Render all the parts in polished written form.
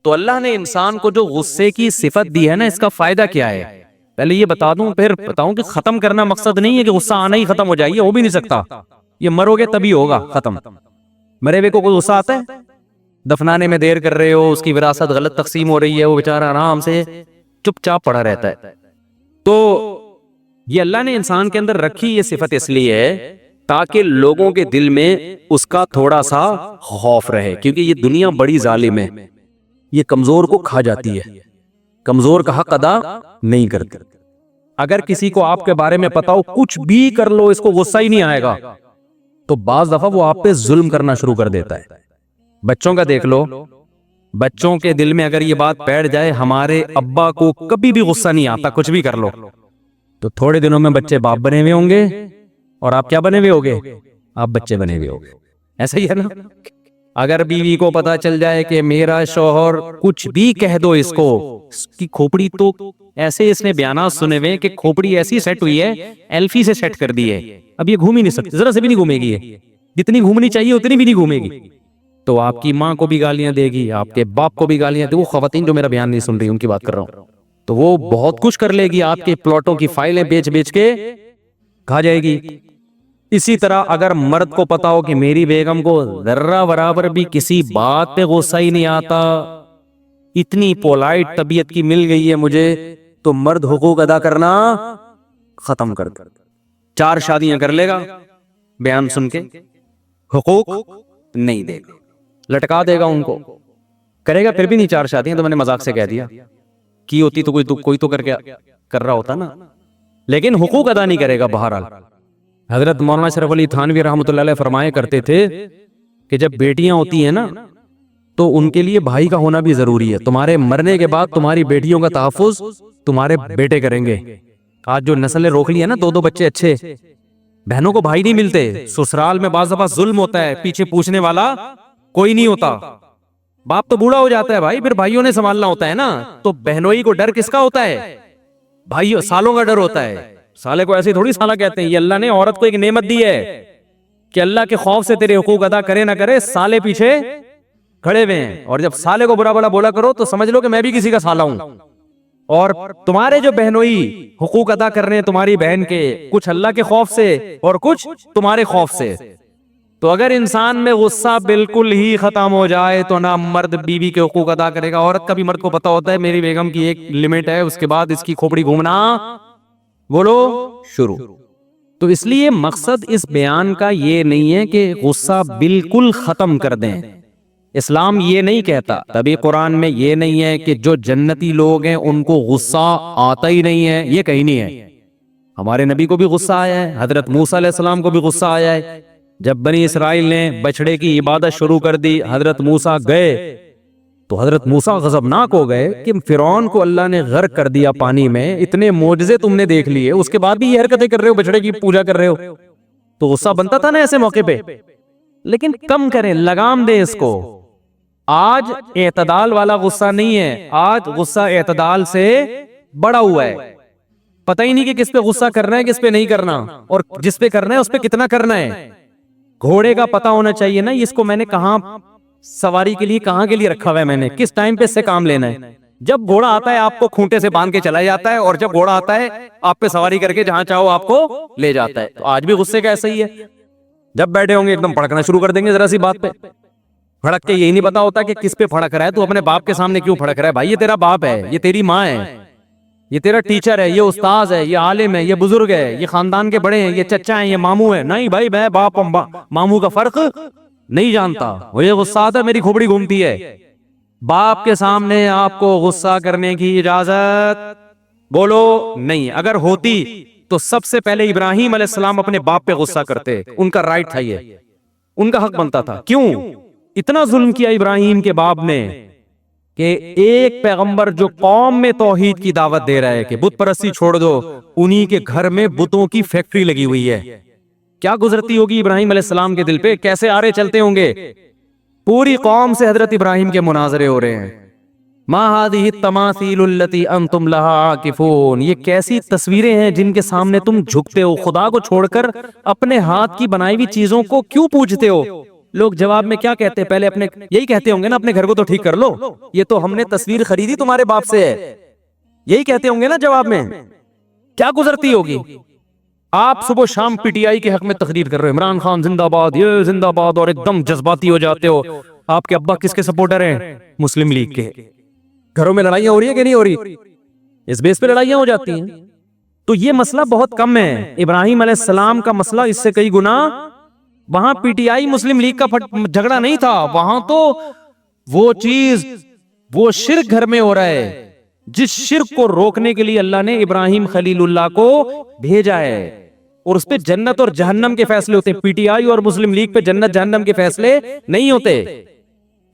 تو اللہ نے انسان کو جو غصے کی صفت دی ہے نا، اس کا فائدہ کیا ہے؟ پہلے یہ بتا دوں پھر بتاؤں کہ ختم کرنا مقصد نہیں ہے کہ غصہ آنا ہی ختم ہو جائے، یہ ہو بھی نہیں سکتا، یہ مرو گے تبھی ہوگا ختم۔ مرے ہوئے کو کوئی غصہ آتا ہے؟ دفنانے میں دیر کر رہے ہو، اس کی وراثت غلط تقسیم ہو رہی ہے، وہ بیچارہ آرام سے چپ چاپ پڑا رہتا ہے۔ تو یہ اللہ نے انسان کے اندر رکھی یہ صفت اس لیے ہے تاکہ لوگوں کے دل میں اس کا تھوڑا سا خوف رہے، کیونکہ یہ دنیا بڑی ظالم ہے، یہ کمزور کو کھا جاتی ہے، کمزور کا حق ادا نہیں کرتی۔ اگر کسی کو آپ کے بارے میں پتا ہو کچھ بھی کر لو اس کو غصہ ہی نہیں آئے گا، تو بعض دفعہ وہ آپ پہ ظلم کرنا شروع کر دیتا ہے۔ بچوں کا دیکھ لو، بچوں کے دل میں اگر یہ بات بیٹھ جائے ہمارے ابا کو کبھی بھی غصہ نہیں آتا، کچھ بھی کر لو، تو تھوڑے دنوں میں بچے باپ بنے ہوئے ہوں گے، اور آپ کیا بنے ہوئے ہوگے؟ آپ بچے بنے ہوئے ہوگے۔ ایسا ہی ہے نا؟ اگر بیوی کو پتا چل جائے کہ میرا شوہر کچھ بھی کہہ دو اس کو، اس کی کھوپڑی تو ایسے اس نے بیانات سنے ہوئے کہ کھوپڑی ایسی سیٹ ہوئی ہے، ایلفی سے سیٹ کر دی ہے، اب یہ گھوم ہی نہیں سکتی، ذرا سے بھی نہیں گھومے گی، یہ جتنی گھومنی چاہیے اتنی بھی نہیں گھومے گی، تو آپ کی ماں کو بھی گالیاں دے گی، آپ کے باپ کو بھی گالیاں دے گی۔ وہ خواتین جو میرا بیان نہیں سن رہی ان کی بات کر رہا ہوں، تو وہ بہت کچھ کر لے گی، آپ کے پلاٹوں کی فائلیں بیچ بیچ کے کھا جائے گی۔ اسی طرح اگر مرد کو پتا ہو کہ میری بیگم کو ذرہ برابر بھی کسی بات پہ غصہ ہی نہیں آتا، اتنی پولائٹ طبیعت کی مل گئی ہے مجھے، تو مرد حقوق ادا کرنا ختم کر دے، 4 شادیاں کر لے گا بیان سن کے، حقوق نہیں دے گا، لٹکا دے گا ان کو، کرے گا پھر بھی نہیں 4 شادیاں، تو میں نے مذاق سے کہہ دیا، کی ہوتی تو کوئی تو کر رہا ہوتا نا، لیکن حقوق ادا نہیں کرے گا۔ بہرحال حضرت مولانا اشرف علی تھانوی رحمۃ اللہ علیہ فرمایا کرتے تھے کہ جب بیٹیاں ہوتی ہیں نا تو ان کے لیے بھائی کا ہونا بھی ضروری ہے، تمہارے مرنے کے بعد تمہاری بیٹیوں کا تحفظ تمہارے بیٹے کریں گے۔ آج جو نسلیں روک لی ہے نا، 2 بچے اچھے، بہنوں کو بھائی نہیں ملتے، سسرال میں بعض دفعہ ظلم ہوتا ہے، پیچھے پوچھنے والا کوئی نہیں ہوتا، باپ تو بوڑھا ہو جاتا ہے بھائی، پھر بھائیوں نے سنبھالنا ہوتا ہے نا، تو بہنوئی کو ڈر کس کا ہوتا ہے؟ بھائیوں، سالوں کا ڈر ہوتا ہے، سالے کو ایسی تھوڑی سالہ کہتے ہیں، یہ اللہ نے عورت کو ایک نعمت دی ہے کہ اللہ کے خوف سے تیرے حقوق ادا کرے نہ کرے، سالے پیچھے کھڑے ہوئے ہیں، اور جب سالے کو برا بلا بولا کرو تو سمجھ لو کہ میں بھی کسی کا سالہ ہوں، اور تمہارے جو بہنوئی حقوق ادا کر رہے ہیں تمہاری بہن کے، کچھ اللہ کے خوف سے اور کچھ تمہارے خوف سے۔ تو اگر انسان میں غصہ بالکل ہی ختم ہو جائے تو نہ مرد بیوی کے حقوق ادا کرے گا، عورت کا بھی مرد کو پتا ہوتا ہے میری بیگم کی ایک لمٹ ہے، اس کے بعد اس کی کھوپڑی گھومنا بولو شروع۔ تو اس لیے مقصد اس بیان کا یہ نہیں ہے کہ غصہ بالکل ختم کر دیں، اسلام یہ نہیں کہتا، تبھی قرآن میں یہ نہیں ہے کہ جو جنتی لوگ ہیں ان کو غصہ آتا ہی نہیں ہے، یہ کہیں نہیں ہے۔ ہمارے نبی کو بھی غصہ آیا ہے، حضرت موسیٰ علیہ السلام کو بھی غصہ آیا ہے، جب بنی اسرائیل نے بچڑے کی عبادت شروع کر دی، حضرت موسیٰ گئے تو حضرت موسیٰ غضبناک ہو گئے کہ فرعون کو اللہ نے غرق کر دیا پانی میں، اتنے معجزے تم نے دیکھ لیے، اس کے بعد بھی یہ حرکتیں کر رہے ہو، بچڑے کی پوجا کر رہے ہو، تو غصہ بنتا تھا نا ایسے موقع پہ، لیکن کم کریں، لگام دیں اس کو۔ آج اعتدال والا غصہ نہیں ہے، آج غصہ اعتدال سے بڑا ہوا ہے، پتہ ہی نہیں کہ کس پہ غصہ کرنا ہے کس پہ نہیں کرنا، اور جس پہ کرنا ہے اس پہ کتنا کرنا ہے۔ گھوڑے کا پتہ ہونا چاہیے نا، اس کو میں نے کہاں سواری کے لیے کہاں کے لیے رکھا ہوا ہے، میں نے کس ٹائم پہ اس سے کام لینا ہے۔ جب گھوڑا آتا ہے آپ کو کھونٹے سے باندھ کے چلا جاتا ہے، اور جب گھوڑا آتا ہے آپ پہ سواری کر کے جہاں چاہو آپ کو لے جاتا ہے۔ تو آج بھی غصے کا ایسا ہی ہے، جب بیٹھے ہوں گے ایک دم پھڑکنا شروع کر دیں گے ذرا سی بات پہ، پھڑک کے یہی نہیں پتا ہوتا کہ کس پہ پھڑک رہا ہے، تو اپنے باپ کے سامنے کیوں پھڑک رہا ہے؟ بھائی یہ تیرا باپ ہے، یہ تیری ماں ہے، یہ تیرا ٹیچر ہے، یہ استاذ ہے، یہ عالم ہے، یہ بزرگ ہے، یہ خاندان کے بڑے ہیں، یہ چچا ہیں، یہ ماموں ہے۔ نہیں بھائی، میں باپ ماموں کا فرق نہیں جانتا، مجھے غصہ آتا ہے میری کھوپڑی گھومتی ہے۔ باپ کے سامنے آپ کو غصہ کرنے کی اجازت بولو نہیں، اگر ہوتی تو سب سے پہلے ابراہیم علیہ السلام اپنے باپ پہ غصہ کرتے، ان کا رائٹ تھا، یہ ان کا حق بنتا تھا۔ کیوں اتنا ظلم کیا ابراہیم کے باپ نے کہ ایک پیغمبر جو قوم میں توحید کی دعوت دے رہا ہے کہ بت پرستی چھوڑ دو، انہی کے گھر میں بتوں کی فیکٹری لگی ہوئی ہے، کیا گزرتی ہوگی ابراہیم علیہ السلام کے دل پہ، کیسے آرے چلتے ہوں گے۔ پوری قوم سے حضرت ابراہیم کے مناظرے ہو رہے ہیں، ما هذه التماثيل التي انتم لها عاكفون، یہ کیسی تصویریں ہیں جن کے سامنے تم جھکتے ہو، خدا کو چھوڑ کر اپنے ہاتھ کی بنائی ہوئی چیزوں کو کیوں پوجتے ہو؟ لوگ جواب میں کیا کہتے ہیں؟ پہلے اپنے یہی کہتے ہوں گے نا اپنے گھر کو تو ٹھیک کر لو، یہ تو ہم نے تصویر خریدی تمہارے باپ سے ہے، یہی کہتے ہوں گے نا جواب میں. کیا گزرتی ہوگی؟ آپ صبح شام پی ٹی آئی کے حق میں تقریر کر رہے ہو، عمران خان زندہ باد، یہ زندہ باد، اور ایک دم جذباتی ہو جاتے ہو. آپ کے ابا کس کے سپورٹر ہیں؟ مسلم لیگ کے. گھروں میں لڑائیاں ہو رہی ہیں کہ نہیں ہو رہی؟ اس بیس پہ لڑائیاں ہو جاتی ہیں. تو یہ مسئلہ بہت کم ہے. ابراہیم علیہ السلام کا مسئلہ اس سے کئی گنا، وہاں P T I Muslim league کا جھگڑا نہیں تھا، وہاں تو وہ چیز، وہ شرک گھر میں ہو رہا ہے، جس شرک کو روکنے کے لیے اللہ نے ابراہیم خلیل اللہ کو بھیجا ہے. اور اس پہ جنت اور جہنم کے فیصلے ہوتے ہیں. پی ٹی آئی اور مسلم لیگ پہ جنت جہنم کے فیصلے نہیں ہوتے.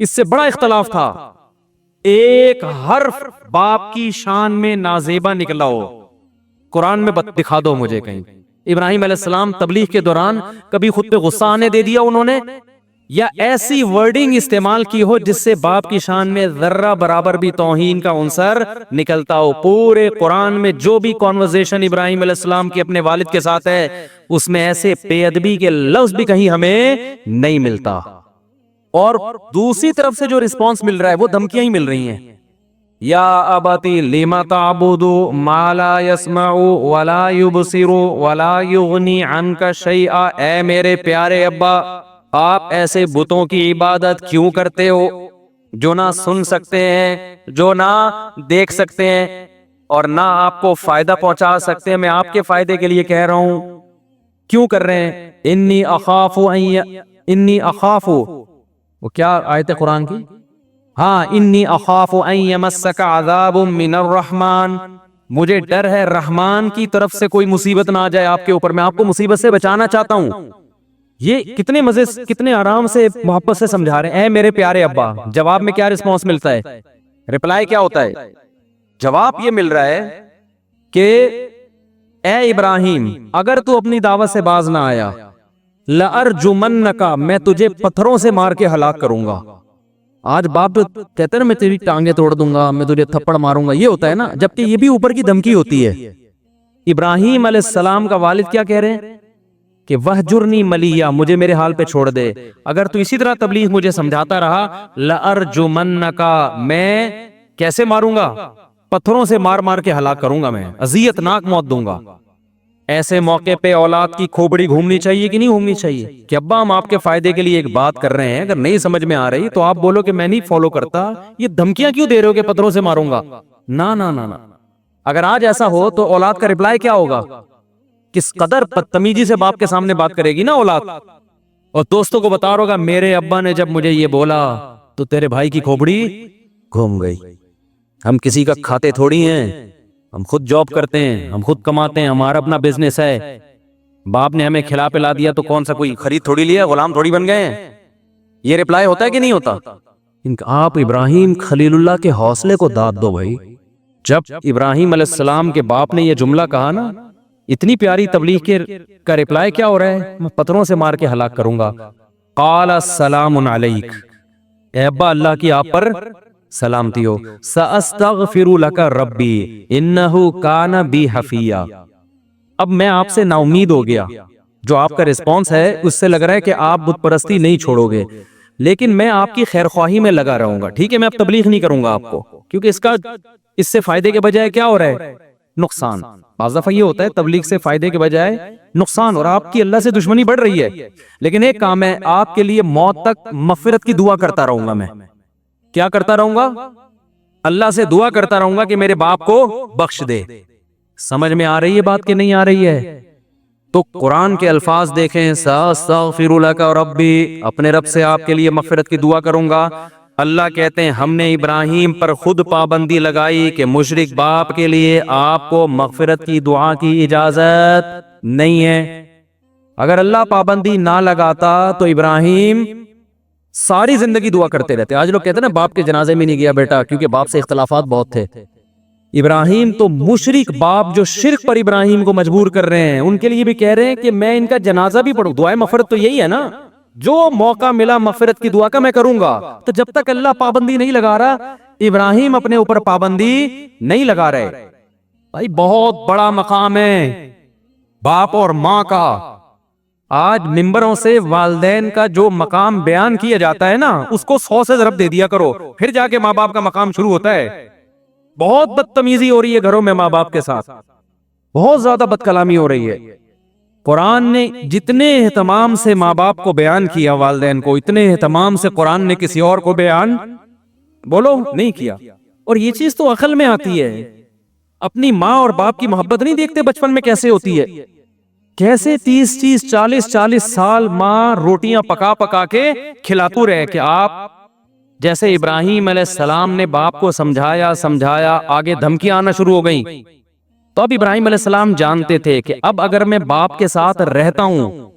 اس سے بڑا اختلاف تھا. ایک حرف باپ کی شان میں نازیبا نکلا ہو قرآن میں دکھا دو مجھے کہیں. ابراہیم علیہ السلام تبلیغ کے دوران کبھی خود پہ غصہ آنے دے دیا انہوں نے، یا ایسی ورڈنگ استعمال کی ہو جس سے باپ کی شان میں ذرہ برابر بھی توہین کا عنصر نکلتا ہو؟ پورے قرآن میں جو بھی کانورزیشن ابراہیم علیہ السلام کی اپنے والد کے ساتھ ہے، اس میں ایسے بے ادبی کے لفظ بھی کہیں ہمیں نہیں ملتا. اور دوسری طرف سے جو رسپانس مل رہا ہے وہ دھمکیاں ہی مل رہی ہیں. یا اباتی لما تعبد ما لا يسمع ولا يبصر ولا يغني عنك شيئا، اے میرے پیارے ابا، آپ ایسے بتوں کی عبادت کیوں کرتے ہو جو نہ سن سکتے ہیں، جو نہ دیکھ سکتے ہیں، اور نہ آپ کو فائدہ پہنچا سکتے ہیں؟ میں آپ کے فائدے کے لیے کہہ رہا ہوں. کیوں کر رہے ہیں؟ انی اخاف، وہ کیا آیت ہے قرآن کی؟ ہاں، انی اخاف ان یمسک عذاب من الرحمن، مجھے ڈر ہے رحمان کی طرف سے کوئی مصیبت نہ آ جائے آپ کے اوپر، میں آپ کو مصیبت سے بچانا چاہتا ہوں. یہ کتنے مزے، کتنے آرام سے محبت سے سمجھا رہے ہیں. اے میرے پیارے ابا. جواب میں کیا رسپانس ملتا ہے؟ ریپلائی کیا ہوتا ہے؟ جواب یہ مل رہا ہے کہ اے ابراہیم، اگر تو اپنی دعوت سے باز نہ آیا، لَأَرْجُمَنَّكَ، میں تجھے پتھروں سے مار کے ہلاک کروں گا. آج باپ کہتے ہیں نا میں تیری ٹانگیں توڑ دوں گا، میں تجھے تھپڑ ماروں گا، یہ ہوتا ہے نا، جبکہ یہ بھی اوپر کی دھمکی ہوتی ہے. ابراہیم علیہ السلام کا والد کیا کہہ رہے ہیں کہ وَهْجُرْنِي مَلِيًّا، مجھے میرے حال پہ چھوڑ دے، اگر تو اسی طرح تبلیغ مجھے سمجھاتا رہا، لَأَرْجُمَنَّكَ، میں کیسے ماروں گا؟ پتھروں سے مار مار کے ہلاک کروں گا، میں اذیت ناک موت دوں گا. ایسے موقع پہ اولاد کی کھوپڑی گھومنی چاہیے کہ نہیں گھومنی چاہیے؟ کہ ابا ہم آپ کے فائدے کے لیے ایک بات کر رہے ہیں، اگر نہیں سمجھ میں آ رہی تو آپ بولو کہ میں نہیں فالو کرتا، یہ دھمکیاں کیوں دے رہے ہو کہ پتھروں سے ماروں گا؟ نا نا نا نا. اگر آج ایسا ہو تو اولاد کا ریپلائی کیا ہوگا؟ کس قدر بدتمیزی سے باپ کے سامنے بات کرے گی نا اولاد. اور دوستوں کو بتا رہا ہوگا میرے ابا نے جب مجھے یہ بولا تو تیرے بھائی کی کھوپڑی گھوم گئی. ہم کسی کا کھاتے تھوڑی ہیں، ہم خود جاب کرتے ہیں، ہم خود کماتے ہیں، ہمارا اپنا بزنس ہے. باپ نے ہمیں کھلا پلا دیا تو کون سا کوئی خرید تھوڑی لیا، غلام تھوڑی بن گئے ہیں. یہ ریپلائی ہوتا ہے کہ نہیں ہوتا؟ آپ ابراہیم خلیل اللہ کے حوصلے کو داد دو بھائی. جب ابراہیم علیہ السلام کے باپ نے یہ جملہ کہا نا، اتنی پیاری تبلیغ کا ریپلائی کیا ہو رہا ہے؟ میں پتھروں سے مار کے ہلاک کروں گا. قال السلام علیک، اے ابا اللہ کی آپ پر سلامتی ہو. سأستغفر لک ربی انہ کان بی حفیہ. اب میں آپ سے نا امید ہو گیا. جو آپ کا رسپانس ہے اس سے لگ رہا ہے کہ آپ بت پرستی نہیں چھوڑو گے، لیکن میں آپ کی خیر خواہی میں لگا رہوں گا. ٹھیک ہے، میں اب تبلیغ نہیں کروں گا آپ کو، کیونکہ اس سے فائدے کے بجائے کیا ہو رہا ہے؟ نقصان. بعض دفعہ یہ ہوتا ہے تبلیغ سے فائدے کے بجائے نقصان، اور آپ کی اللہ سے دشمنی بڑھ رہی ہے. لیکن ایک کام ہے، آپ کے لیے موت تک مغفرت کی دعا کرتا رہوں گا. میں کیا کرتا رہوں گا؟ اللہ سے دعا کرتا رہوں گا کہ میرے باپ کو بخش دے. سمجھ میں آ رہی ہے بات کہ نہیں آ رہی ہے؟ تو قرآن کے الفاظ دیکھیں، سأستغفر لک ربی، اپنے رب سے آپ کے لیے مغفرت کی دعا کروں گا. اللہ کہتے ہیں ہم نے ابراہیم پر خود پابندی لگائی کہ مشرک باپ کے لیے آپ کو مغفرت کی دعا کی اجازت نہیں ہے. اگر اللہ پابندی نہ لگاتا تو ابراہیم ساری زندگی دعا کرتے رہتے. آج لوگ کہتے ہیں نا باپ کے جنازے میں نہیں گیا بیٹا کیونکہ باپ سے اختلافات بہت تھے. ابراہیم تو مشرک باپ جو شرک پر ابراہیم کو مجبور کر رہے ہیں، ان کے لیے بھی کہہ رہے ہیں کہ میں ان کا جنازہ بھی پڑھوں. دعائے مغفرت تو یہی ہے نا، جو موقع ملا مغفرت کی دعا کا میں کروں گا. تو جب تک اللہ پابندی نہیں لگا رہا، ابراہیم اپنے اوپر پابندی نہیں لگا رہے. بھائی بہت بڑا مقام ہے باپ اور ماں کا. آج ممبروں سے والدین کا جو مقام بیان کیا جاتا ہے نا، اس کو 100 سے ضرب دے دیا کرو، پھر جا کے ماں باپ کا مقام شروع ہوتا ہے۔ بہت بدتمیزی ہو رہی ہے گھروں میں ماں باپ کے ساتھ، بہت زیادہ بد کلامی ہو رہی ہے۔ قرآن نے جتنے اہتمام سے ماں باپ کو بیان کیا والدین کو، اتنے اہتمام سے قرآن نے کسی اور کو بیان بولو نہیں کیا۔ اور یہ چیز تو عقل میں آتی ہے، اپنی ماں اور باپ کی محبت نہیں دیکھتے بچپن میں کیسے ہوتی ہے، کیسے 30 40 سال ماں روٹیاں پکا پکا کے کھلاتے رہے کہ آپ جیسے ابراہیم علیہ السلام نے باپ کو سمجھایا آگے دھمکیاں آنا شروع ہو گئیں، تو اب ابراہیم علیہ السلام جانتے تھے کہ اب اگر میں باپ کے ساتھ رہتا ہوں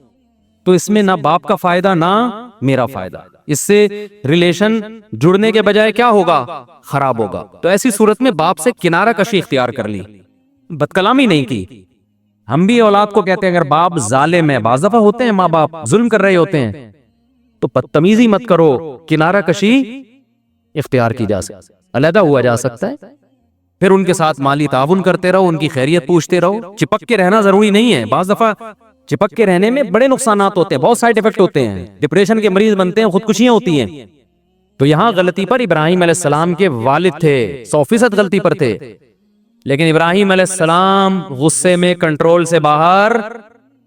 تو اس میں نہ باپ کا فائدہ نہ میرا فائدہ، اس سے ریلیشن جڑنے کے بجائے کیا ہوگا، خراب ہوگا۔ تو ایسی صورت میں باپ سے کنارہ کشی اختیار کر لی، بد کلامی نہیں کی۔ ہم بھی اولاد کو کہتے ہیں اگر باپ ظالم ہے، بعض دفعہ ہوتے ہیں ماں باپ ظلم کر رہے ہوتے ہیں، تو بدتمیزی مت کرو، کنارہ کشی اختیار کی جا سکتی، علیحدہ ہوا جا سکتا ہے، پھر ان کے ساتھ مالی تعاون کرتے رہو، ان کی خیریت پوچھتے رہو۔ چپک کے رہنا ضروری نہیں ہے، بعض دفعہ چپک کے رہنے میں بڑے نقصانات ہوتے ہیں، بہت سائیڈ ایفیکٹ ہوتے ہیں، ڈپریشن کے مریض بنتے ہیں، خودکشیاں ہوتی ہیں۔ تو یہاں غلطی پر ابراہیم علیہ السلام کے والد تھے، 100% غلطی پر تھے، لیکن ابراہیم علیہ السلام غصے میں کنٹرول سے باہر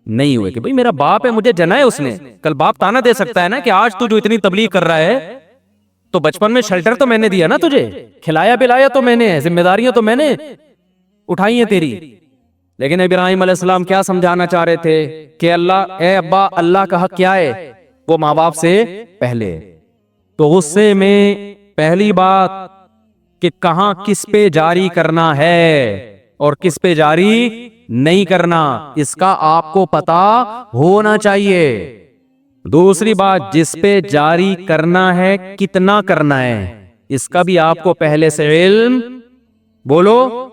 نہیں ہوئے کہ بھئی میرا باپ ہے، مجھے جنا ہے اس نے۔ کل باپ تانا دے سکتا ہے نا کہ آج تو جو اتنی تبلیغ کر رہا ہے تو بچپن میں شیلٹر تو میں نے دیا نا تجھے، کھلایا پلایا تو میں نے، ذمہ داریاں تو میں نے اٹھائی ہیں تیری۔ لیکن ابراہیم علیہ السلام کیا سمجھانا چاہ رہے تھے کہ اللہ، اے ابا، اللہ کا حق کیا ہے، وہ ماں باپ سے پہلے۔ تو غصے میں پہلی بات کہ کہاں کس پہ جاری کرنا ہے اور کس پہ جاری نہیں کرنا، اس کا آپ کو پتا ہونا چاہیے۔ دوسری بات، جس پہ جاری کرنا ہے کتنا کرنا ہے، اس کا بھی آپ کو پہلے سے علم، بولو،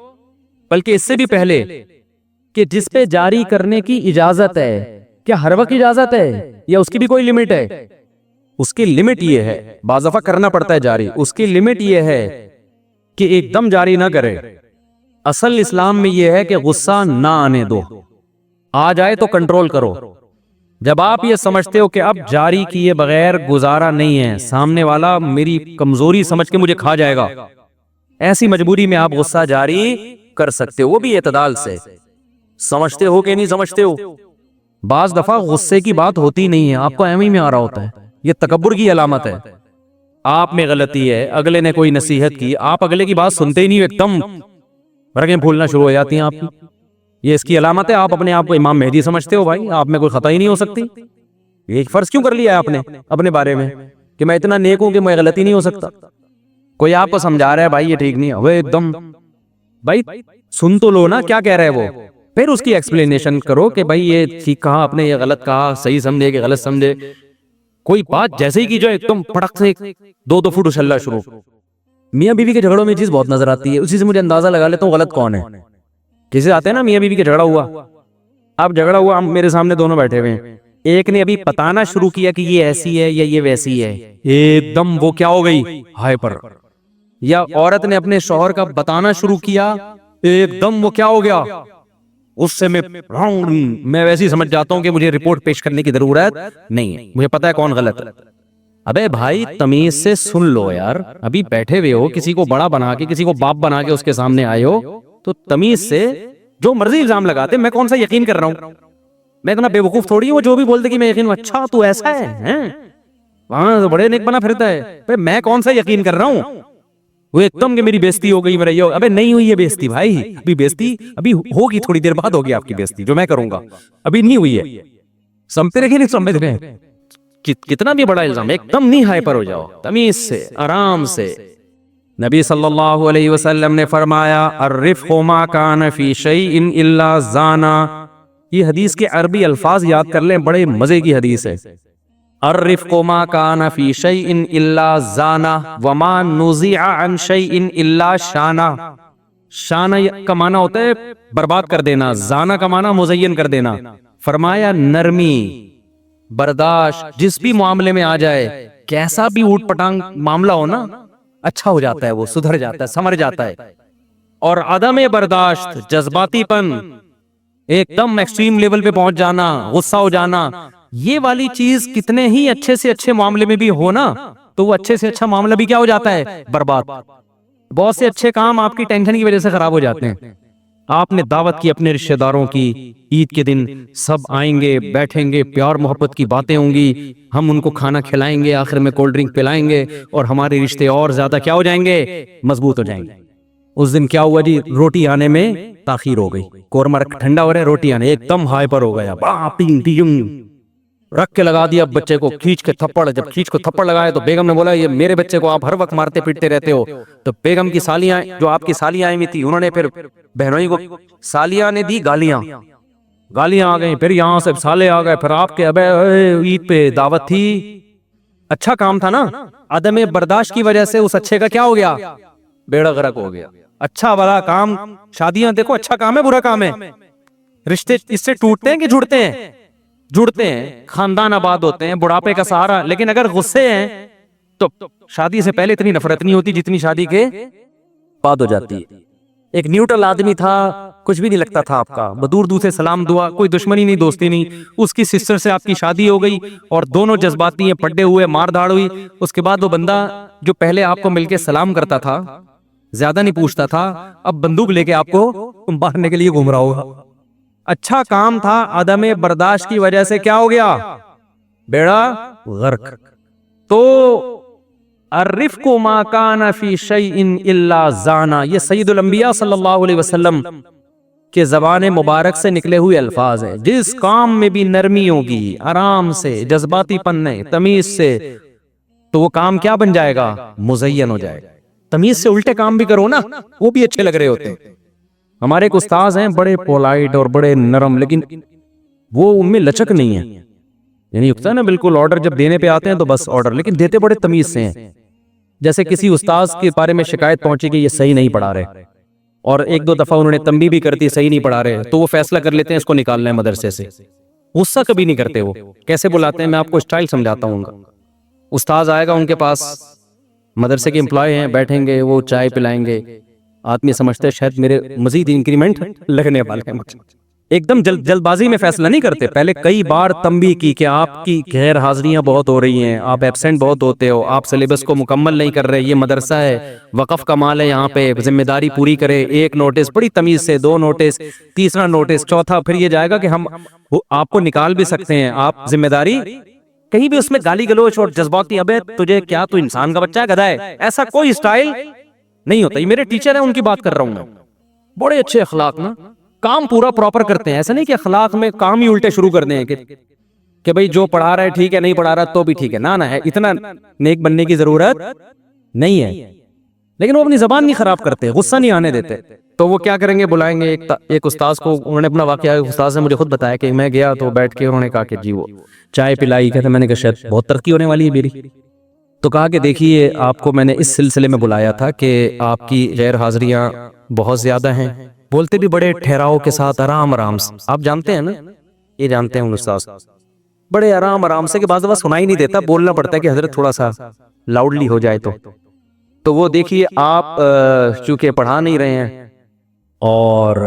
بلکہ اس سے بھی پہلے کہ جس پہ جاری کرنے کی اجازت ہے، کیا ہر وقت اجازت ہے یا اس کی بھی کوئی لمٹ ہے؟ اس کی لمٹ یہ ہے، بعض دفعہ کرنا پڑتا ہے جاری، اس کی لمٹ یہ ہے کہ ایک دم جاری نہ کرے۔ اصل اسلام میں یہ ہے کہ غصہ نہ آنے دو، آ جائے تو کنٹرول کرو۔ جب آپ یہ سمجھتے ہو کہ اب جاری کیے بغیر گزارا نہیں ہے، سامنے والا میری کمزوری سمجھ کے مجھے کھا جائے گا، ایسی مجبوری میں آپ غصہ جاری کر سکتے ہو، وہ بھی اعتدال سے۔ سمجھتے ہو کہ نہیں سمجھتے ہو؟ بعض دفعہ غصے کی بات ہوتی نہیں ہے، آپ کو ایم ہی میں آ رہا ہوتا ہے، یہ تکبر کی علامت ہے۔ آپ میں غلطی ہے، اگلے نے کوئی نصیحت کی، آپ اگلے کی بات سنتے ہی نہیں، ایک دم رگیں پھولنا شروع ہو جاتی ہیں آپ کی، یہ اس کی علامت ہے۔ آپ اپنے آپ کو امام مہدی سمجھتے ہو، بھائی آپ میں کوئی خطا ہی نہیں ہو سکتی۔ یہ فرض کیوں کر لیا ہے آپ نے اپنے بارے میں کہ میں اتنا نیک ہوں کہ میں غلطی نہیں ہو سکتا؟ کوئی آپ کو سمجھا رہا ہے بھائی یہ ٹھیک نہیں ہے، وہ ایک دم بھائی سن تو لو نا کیا کہہ رہا ہے وہ، پھر اس کی ایکسپلینیشن کرو کہ بھائی یہ ٹھیک کہا آپ نے، یہ غلط کہا، صحیح سمجھے کہ غلط سمجھے۔ کوئی بات جیسے ہی کی جو ایک دم پھڑک سے 2 فٹ اچھلنا شروع۔ میاں بیوی کے جھگڑوں میں چیز بہت نظر آتی ہے، اسی سے مجھے اندازہ لگا لیتا ہوں غلط کون ہے۔ کسی آتے ہیں نا میاں بیوی کے جھگڑا ہوا، اب جھگڑا ہوا، میرے سامنے دونوں بیٹھے ہوئے ہیں، ایک نے ابھی بتانا شروع کیا کہ یہ ایسی ہے یا یہ ویسی ہے، ایک دم وہ کیا ہو گئی، ہائپر۔ یا عورت نے اپنے شوہر کا بتانا شروع کیا، ایک دم وہ کیا ہو گیا، اس سے میں ویسے ہی سمجھ جاتا ہوں کہ مجھے رپورٹ پیش کرنے کی ضرورت نہیں ہے، مجھے پتا ہے کون غلط ہے۔ ابے بھائی تمیز سے سن لو یار، ابھی بیٹھے ہوئے ہو، کسی کو بڑا بنا کے، کسی کو باپ بنا کے اس کے سامنے آئے ہو، تو تمیز سے جو مرضی الزام لگاتے، میں کون سا یقین کر رہا ہوں، میں اتنا بے وقوف تھوڑی ہوں جو بھی بول دے کہ میں یقین، اچھا تو ایسا ہے، وہاں تو بڑے نیک بنا پھرتا ہے، میں کون سا یقین کر رہا ہوں؟ وہ ایک دم کہ میری بےزتی ہو گئی، میرا یہ، ابے نہیں ہوئی ہے بےزتی بھائی، ابھی بےزتی ابھی ہوگی، تھوڑی دیر بعد ہوگی آپ کی بےزتی جو میں کروں گا، ابھی نہیں ہوئی ہے۔ سمجھتے رہے کہ نہیں سمجھ رہے؟ کتنا بھی بڑا الزام، ایک دم نہیں ہائپر ہو جاؤ، تمیز سے، آرام سے۔ نبی صلی اللہ علیہ وسلم نے فرمایا الرفق ما کان فی شیء الا زانا، یہ حدیث کے عربی الفاظ یاد کر لیں، بڑے مزے کی حدیث ہے۔ الرفق ما کان فی شیء الا زانا وما نزع عن شیء الا شانا۔ شانا کا معنی ہوتا ہے برباد کر دینا، زانا کا معنی مزین کر دینا۔ فرمایا نرمی، برداشت جس بھی معاملے میں آ جائے، کیسا بھی اوٹ پٹانگ معاملہ ہو نا، اچھا ہو جاتا ہے، وہ سدھر جاتا ہے، سمر جاتا ہے۔ اور عدم برداشت، جذباتی پن، ایک دم ایکسٹریم لیول پہ پہنچ جانا، غصہ ہو جانا، یہ والی چیز کتنے ہی اچھے سے اچھے معاملے میں بھی ہو نا تو وہ اچھے سے اچھا معاملہ بھی کیا ہو جاتا ہے؟ برباد۔ بہت سے اچھے کام آپ کی ٹینشن کی وجہ سے خراب ہو جاتے ہیں۔ آپ نے دعوت کی اپنے رشتہ داروں کی، عید کے دن سب آئیں گے، بیٹھیں گے، پیار محبت کی باتیں ہوں گی، ہم ان کو کھانا کھلائیں گے، آخر میں کولڈ ڈرنک پلائیں گے، اور ہمارے رشتے اور زیادہ کیا ہو جائیں گے؟ مضبوط ہو جائیں گے۔ اس دن کیا ہوا جی؟ روٹی آنے میں تاخیر ہو گئی، قورمہ ٹھنڈا ہو رہا ہے، روٹی آنے ایک دم ہائپر ہو گیا، رکھ کے لگا دیا بچے کو کھینچ کے تھپڑ۔ جب کھینچ کو تھپڑ لگایا تو بیگم نے بولا یہ میرے بچے کو آپ ہر وقت مارتے پیٹتے رہتے ہو۔ تو بیگم کی سالیاں، جو آپ کی سالیاں آئی ہوئی تھی، انہوں نے پھر بہنوئی کو، سالیاں نے دی گالیاں، گالیاں آ گئیں، پھر یہاں سے سالے آ گئے، پھر آپ کے ابے عید پہ دعوت تھی، اچھا کام تھا نا، عدم برداشت کی وجہ سے اس اچھے کا کیا ہو گیا؟ بیڑا غرق ہو گیا۔ اچھا بڑا کام، شادیاں دیکھو اچھا کام ہے برا کام ہے؟ رشتے اس سے ٹوٹتے ہیں کہ جڑتے ہیں؟ جڑتے ہیں، خاندان آباد ہوتے ہیں، بڑھاپے کا سہارا۔ لیکن اگر غصے ہیں تو شادی سے پہلے اتنی نفرت نہیں ہوتی جتنی شادی کے بعد ہو جاتی ہے۔ ایک نیوٹرل آدمی تھا، کچھ بھی نہیں لگتا تھا آپ کا، بدور دور سے سلام دعا، کوئی دشمنی نہیں دوستی نہیں، اس کی سسٹر سے آپ کی شادی ہو گئی اور دونوں جذباتی ہیں، پڈے ہوئے، مار دھاڑ ہوئی۔ اس کے بعد وہ بندہ جو پہلے آپ کو مل کے سلام کرتا تھا، زیادہ نہیں پوچھتا تھا، اب بندوق لے کے آپ کو مارنے کے لیے گھوم رہا ہوگا۔ اچھا کام تھا، عدم برداشت کی وجہ سے کیا ہو گیا؟ بیڑا غرق۔ تو الرفق ما کان فی شیء الا زانا، یہ سید الانبیاء صلی اللہ علیہ وسلم کے زبان مبارک سے نکلے ہوئے الفاظ ہیں۔ جس کام میں بھی نرمی ہوگی، آرام سے، جذباتی پن نہیں، تمیز سے، تو وہ کام کیا بن جائے گا؟ مزین ہو جائے گا۔ تمیز سے الٹے کام بھی کرو نا، وہ بھی اچھے لگ رہے ہوتے ہیں۔ ہمارے ایک استاذ ہیں بڑے پولائٹ اور بڑے نرم، لیکن وہ ان میں لچک نہیں ہے، یعنی ہوتا ہے نا بالکل آرڈر جب دینے پہ آتے ہیں تو بس آرڈر، لیکن دیتے بڑے تمیز سے ہیں۔ جیسے کسی استاذ کے بارے میں شکایت پہنچی کہ یہ صحیح نہیں پڑھا رہے، اور ایک دو دفعہ انہوں نے تنبیہ بھی کرتی صحیح نہیں پڑھا رہے، تو وہ فیصلہ کر لیتے ہیں اس کو نکالنا ہے مدرسے سے۔ غصہ کبھی نہیں کرتے، وہ کیسے بلاتے ہیں، میں آپ کو اسٹائل سمجھاتا ہوں۔ استاذ آئے گا ان کے پاس، مدرسے کے امپلائی ہیں، بیٹھیں گے، وہ چائے پلائیں گے، آدمی سمجھتے شاید میرے مزید انکریمنٹ لگنے والے ہیں۔ ایک دم جلد بازی میں فیصلہ نہیں کرتے، پہلے کئی بار تنبیہ کی کہ آپ کی غیر حاضریاں بہت ہو رہی ہیں، آپ ایبسینٹ بہت ہوتے ہو، آپ سلیبس کو مکمل نہیں کر رہے، یہ مدرسہ ہے، وقف کا مال ہے، یہاں پہ ذمہ داری پوری کرے۔ ایک نوٹس بڑی تمیز سے، دو نوٹس، تیسرا نوٹس، چوتھا، پھر یہ جائے گا کہ ہم آپ کو نکال بھی سکتے ہیں، آپ ذمہ داری، کہیں بھی اس میں گالی گلوچ اور جذباتی ابے تجھے کیا، تو انسان کا بچہ ہے، گدھا ہے، ایسا کوئی اسٹائل نہیں ہوتا۔ یہ میرے ٹیچر ہیں، ان کی بات کر رہا ہوں میں، بڑے اچھے اخلاق نا، کام پورا پراپر کرتے ہیں، ایسا نہیں کہ اخلاق میں کام ہی الٹے شروع کر دیں کہ بھئی جو پڑھا رہا ہے ٹھیک ہے، نہیں پڑھا رہا تو بھی ٹھیک ہے، نہ ہے، اتنا نیک بننے کی ضرورت نہیں ہے۔ لیکن وہ اپنی زبان نہیں خراب کرتے، غصہ نہیں آنے دیتے، تو وہ کیا کریں گے؟ بلائیں گے ایک استاذ کو، انہوں نے اپنا واقعہ استاذ نے مجھے خود بتایا کہ میں گیا تو بیٹھ کے انہوں نے کہا کہ جی وہ چائے پلائی، کہتے میں نے کہا شاید بہت ترقی ہونے والی ہے میری، تو کہا کہ دیکھیے آپ کو میں نے اس سلسلے میں بلایا تھا کہ آپ کی غیر حاضریاں بہت زیادہ ہیں، بولتے بھی بڑے ٹھہراؤ کے ساتھ، آرام سے، آپ جانتے ہیں نا، یہ جانتے ہیں استاذ، بڑے آرام سے، کہ بعض دفعہ سنائی نہیں دیتا، بولنا پڑتا ہے کہ حضرت تھوڑا سا لاؤڈلی ہو جائے تو وہ دیکھیے آپ چونکہ پڑھا نہیں رہے ہیں اور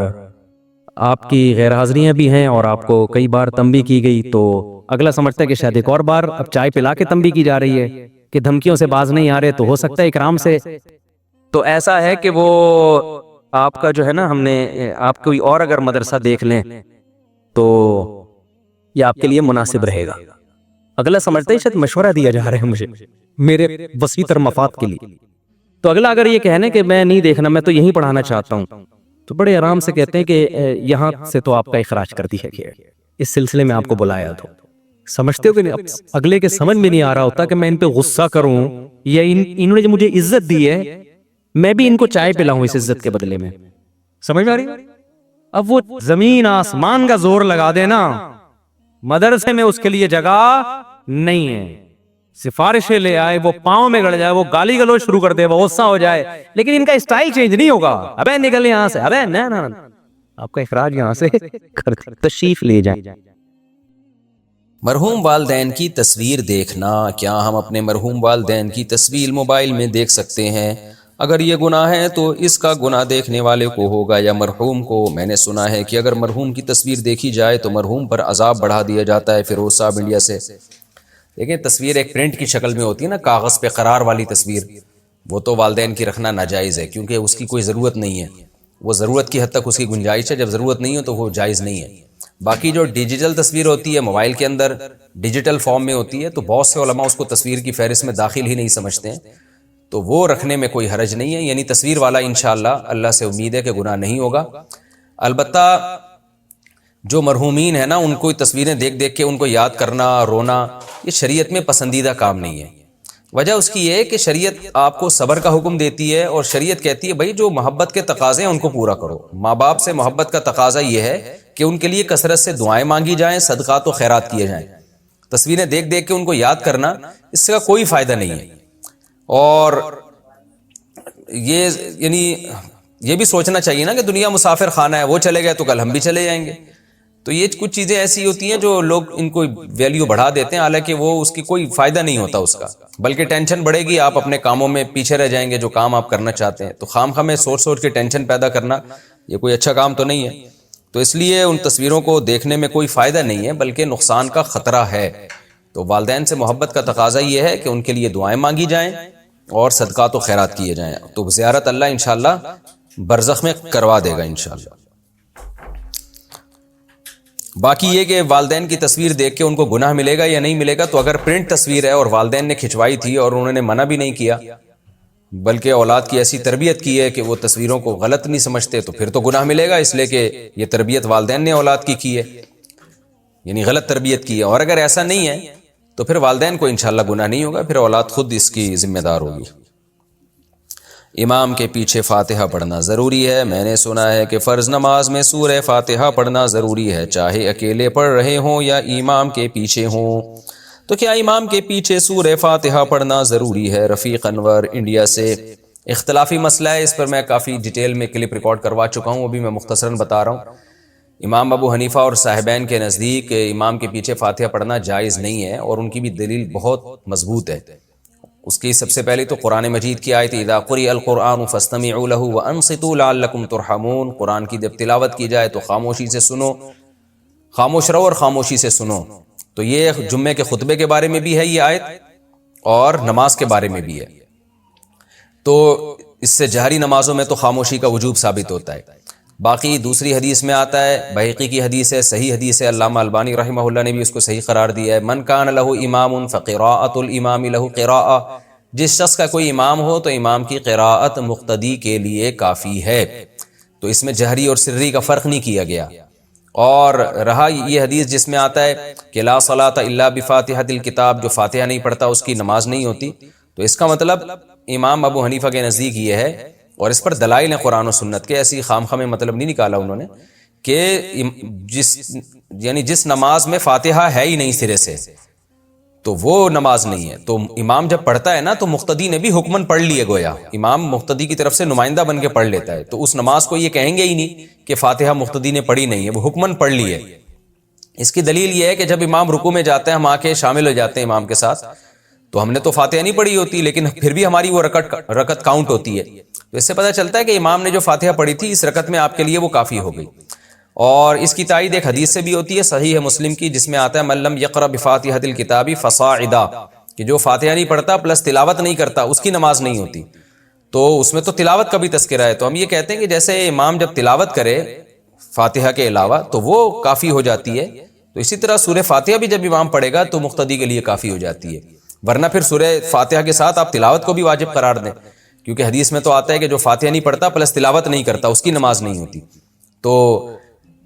آپ کی غیر حاضریاں بھی ہیں اور آپ کو کئی بار تنبیہ کی گئی، تو اگلا سمجھتا ہے کہ شاید ایک اور بار اب چائے پلا کے تنبیہ کی جا رہی ہے کہ دھمکیوں سے باز نہیں آ رہے، تو ہو سکتا ہے اکرام سے، تو ایسا ہے کہ وہ آپ کا جو ہے نا، ہم نے آپ کوئی اور اگر مدرسہ دیکھ لیں تو یہ آپ کے لیے مناسب رہے گا۔ اگلا سمجھتا ہے شاید مشورہ دیا جا رہا ہے مجھے میرے وسیع تر مفاد کے لیے، تو اگلا اگر یہ کہنے کہ میں نہیں دیکھنا، میں تو یہیں پڑھانا چاہتا ہوں، تو بڑے آرام سے کہتے ہیں کہ یہاں سے تو آپ کا اخراج کر دیا گیا، اس سلسلے میں آپ کو بلایا تو سمجھتے ہو کہ نہیں؟ اگلے کے سمجھ میں نہیں آ رہا ہوتا کہ میں ان پہ غصہ کروں یا انہوں نے جو مجھے عزت دی ہے میں بھی ان کو چائے پلاؤں اس عزت کے بدلے میں، سمجھ میں آ رہی؟ اب وہ زمین آسمان کا زور لگا دینا، مدرسے میں اس کے لیے جگہ نہیں ہے، سفارشیں لے آئے، وہ پاؤں میں گڑ جائے، وہ گالی گلوچ شروع کر دے، وہ غصہ ہو جائے، لیکن ان کا اسٹائل چینج نہیں ہوگا، ابے نکل یہاں سے، ابے نہ آپ کا اخراج یہاں سے تشریف لے جائیں۔ مرحوم والدین کی تصویر دیکھنا، کیا ہم اپنے مرحوم والدین کی تصویر موبائل میں دیکھ سکتے ہیں؟ اگر یہ گناہ ہے تو اس کا گناہ دیکھنے والے کو ہوگا یا مرحوم کو۔ میں نے سنا ہے کہ اگر مرحوم کی تصویر دیکھی جائے تو مرحوم پر عذاب بڑھا دیا جاتا ہے۔ فیروز صاحب انڈیا سے۔ دیکھیں تصویر ایک پرنٹ کی شکل میں ہوتی ہے نا، کاغذ پہ قرار والی تصویر، وہ تو والدین کی رکھنا ناجائز ہے، کیونکہ اس کی کوئی ضرورت نہیں ہے، وہ ضرورت کی حد تک اس کی گنجائش ہے، جب ضرورت نہیں ہو تو وہ جائز نہیں ہے۔ باقی جو ڈیجیٹل تصویر ہوتی ہے موبائل کے اندر ڈیجیٹل فارم میں ہوتی ہے، تو بہت سے علماء اس کو تصویر کی فہرست میں داخل ہی نہیں سمجھتے ہیں، تو وہ رکھنے میں کوئی حرج نہیں ہے، یعنی تصویر والا انشاءاللہ اللہ سے امید ہے کہ گناہ نہیں ہوگا۔ البتہ جو مرحومین ہیں نا، ان کو تصویریں دیکھ دیکھ کے ان کو یاد کرنا، رونا، یہ شریعت میں پسندیدہ کام نہیں ہے۔ وجہ اس کی یہ ہے کہ شریعت آپ کو صبر کا حکم دیتی ہے، اور شریعت کہتی ہے بھائی جو محبت کے تقاضے ہیں ان کو پورا کرو۔ ماں باپ سے محبت کا تقاضا یہ ہے کہ ان کے لیے کثرت سے دعائیں مانگی جائیں، صدقات و خیرات کیے جائیں۔ تصویریں دیکھ دیکھ کے ان کو یاد کرنا، اس کا کوئی فائدہ نہیں ہے۔ اور یہ بھی سوچنا چاہیے نا کہ دنیا مسافر خانہ ہے، وہ چلے گئے تو کل ہم بھی چلے جائیں گے۔ تو یہ کچھ چیزیں ایسی ہوتی ہیں جو لوگ ان کو ویلیو بڑھا دیتے ہیں، حالانکہ وہ اس کی کوئی فائدہ نہیں ہوتا اس کا، بلکہ ٹینشن بڑھے گی، آپ اپنے کاموں میں پیچھے رہ جائیں گے جو کام آپ کرنا چاہتے ہیں۔ تو خام خواہ میں سوچ سوچ کے ٹینشن پیدا کرنا یہ کوئی اچھا کام تو نہیں ہے۔ تو اس لیے ان تصویروں کو دیکھنے میں کوئی فائدہ نہیں ہے، بلکہ نقصان کا خطرہ ہے۔ تو والدین سے محبت کا تقاضا یہ ہے کہ ان کے لیے دعائیں مانگی جائیں اور صدقات و خیرات کیے جائیں، تو زیارت اللہ انشاءاللہ برزخ میں کروا دے گا انشاءاللہ۔ باقی یہ کہ والدین کی تصویر دیکھ کے ان کو گناہ ملے گا یا نہیں ملے گا، تو اگر پرنٹ تصویر ہے اور والدین نے کھنچوائی تھی اور انہوں نے منع بھی نہیں کیا، بلکہ اولاد کی ایسی تربیت کی ہے کہ وہ تصویروں کو غلط نہیں سمجھتے، تو پھر تو گناہ ملے گا، اس لیے کہ یہ تربیت والدین نے اولاد کی ہے، یعنی غلط تربیت کی ہے۔ اور اگر ایسا نہیں ہے تو پھر والدین کو انشاءاللہ گناہ نہیں ہوگا، پھر اولاد خود اس کی ذمہ دار ہوگی۔ امام کے پیچھے فاتحہ پڑھنا ضروری ہے۔ میں نے سنا ہے کہ فرض نماز میں سورہ فاتحہ پڑھنا ضروری ہے، چاہے اکیلے پڑھ رہے ہوں یا امام کے پیچھے ہوں۔ تو کیا امام کے پیچھے سورہ فاتحہ پڑھنا ضروری ہے؟ رفیق انور انڈیا سے۔ اختلافی مسئلہ ہے، اس پر میں کافی ڈیٹیل میں کلپ ریکارڈ کروا چکا ہوں، ابھی میں مختصراً بتا رہا ہوں۔ امام ابو حنیفہ اور صاحبین کے نزدیک امام کے پیچھے فاتحہ پڑھنا جائز نہیں ہے، اور ان کی بھی دلیل بہت مضبوط ہے۔ اس کی سب سے پہلے تو قرآن مجید کی آیت اذا قرئ القرآن فاستمعوا له وانصتوا لعلکم ترحمون، قرآن کی جب تلاوت کی جائے تو خاموشی سے سنو، خاموش رہو اور خاموشی سے سنو۔ تو یہ جمعے کے خطبے کے بارے میں بھی ہے یہ آیت، اور نماز کے بارے میں بھی ہے۔ تو اس سے جہری نمازوں میں تو خاموشی کا وجوب ثابت ہوتا ہے۔ باقی دوسری حدیث میں آتا ہے، بحقی کی حدیث ہے، صحیح حدیث ہے، علامہ البانی رحمہ اللہ نے بھی اس کو صحیح قرار دیا ہے، من کان لہ امام فقراءۃ الامام لہ قراءۃ، جس شخص کا کوئی امام ہو تو امام کی قراءت مقتدی کے لیے کافی ہے۔ تو اس میں جہری اور سری کا فرق نہیں کیا گیا۔ اور رہا یہ حدیث جس میں آتا ہے کہ لا صلاۃ الا بفاتحۃ الکتاب، جو فاتحہ نہیں پڑھتا اس کی نماز نہیں ہوتی، تو اس کا مطلب امام ابو حنیفہ کے نزدیک یہ ہے، اور اس پر دلائل ہیں قرآن و سنت کے، ایسی خام خواہ میں مطلب نہیں نکالا انہوں نے، کہ جس نماز میں فاتحہ ہے ہی نہیں سرے سے تو وہ نماز نہیں ہے۔ تو امام جب پڑھتا ہے نا تو مقتدی نے بھی حکمن پڑھ لیے، گویا امام مقتدی کی طرف سے نمائندہ بن کے پڑھ لیتا ہے، تو اس نماز کو یہ کہیں گے ہی نہیں کہ فاتحہ مقتدی نے پڑھی نہیں ہے، وہ حکمن پڑھ لی ہے۔ اس کی دلیل یہ ہے کہ جب امام رکوع میں جاتے ہیں ہم آ کے شامل ہو جاتے ہیں امام کے ساتھ، تو ہم نے تو فاتحہ نہیں پڑھی ہوتی، لیکن پھر بھی ہماری وہ رکعت کاؤنٹ ہوتی ہے، تو اس سے پتہ چلتا ہے کہ امام نے جو فاتحہ پڑھی تھی اس رکعت میں آپ کے لیے وہ کافی ہو گئی۔ اور اس کی تائید ایک حدیث سے بھی ہوتی ہے، صحیح ہے مسلم کی، جس میں آتا ہے من لم یقرأ بفاتحۃ الکتاب فصاعدا، کہ جو فاتحہ نہیں پڑھتا پلس تلاوت نہیں کرتا اس کی نماز نہیں ہوتی۔ تو اس میں تو تلاوت کا بھی تذکرہ ہے، تو ہم یہ کہتے ہیں کہ جیسے امام جب تلاوت کرے فاتحہ کے علاوہ تو وہ کافی ہو جاتی ہے، تو اسی طرح سورہ فاتحہ بھی جب امام پڑھے گا تو مقتدی کے لیے کافی ہو جاتی ہے، ورنہ پھر سورہ فاتحہ کے ساتھ آپ تلاوت کو بھی واجب قرار دیں، کیونکہ حدیث میں تو آتا ہے کہ جو فاتحہ نہیں پڑھتا پلس تلاوت نہیں کرتا اس کی نماز نہیں ہوتی۔ تو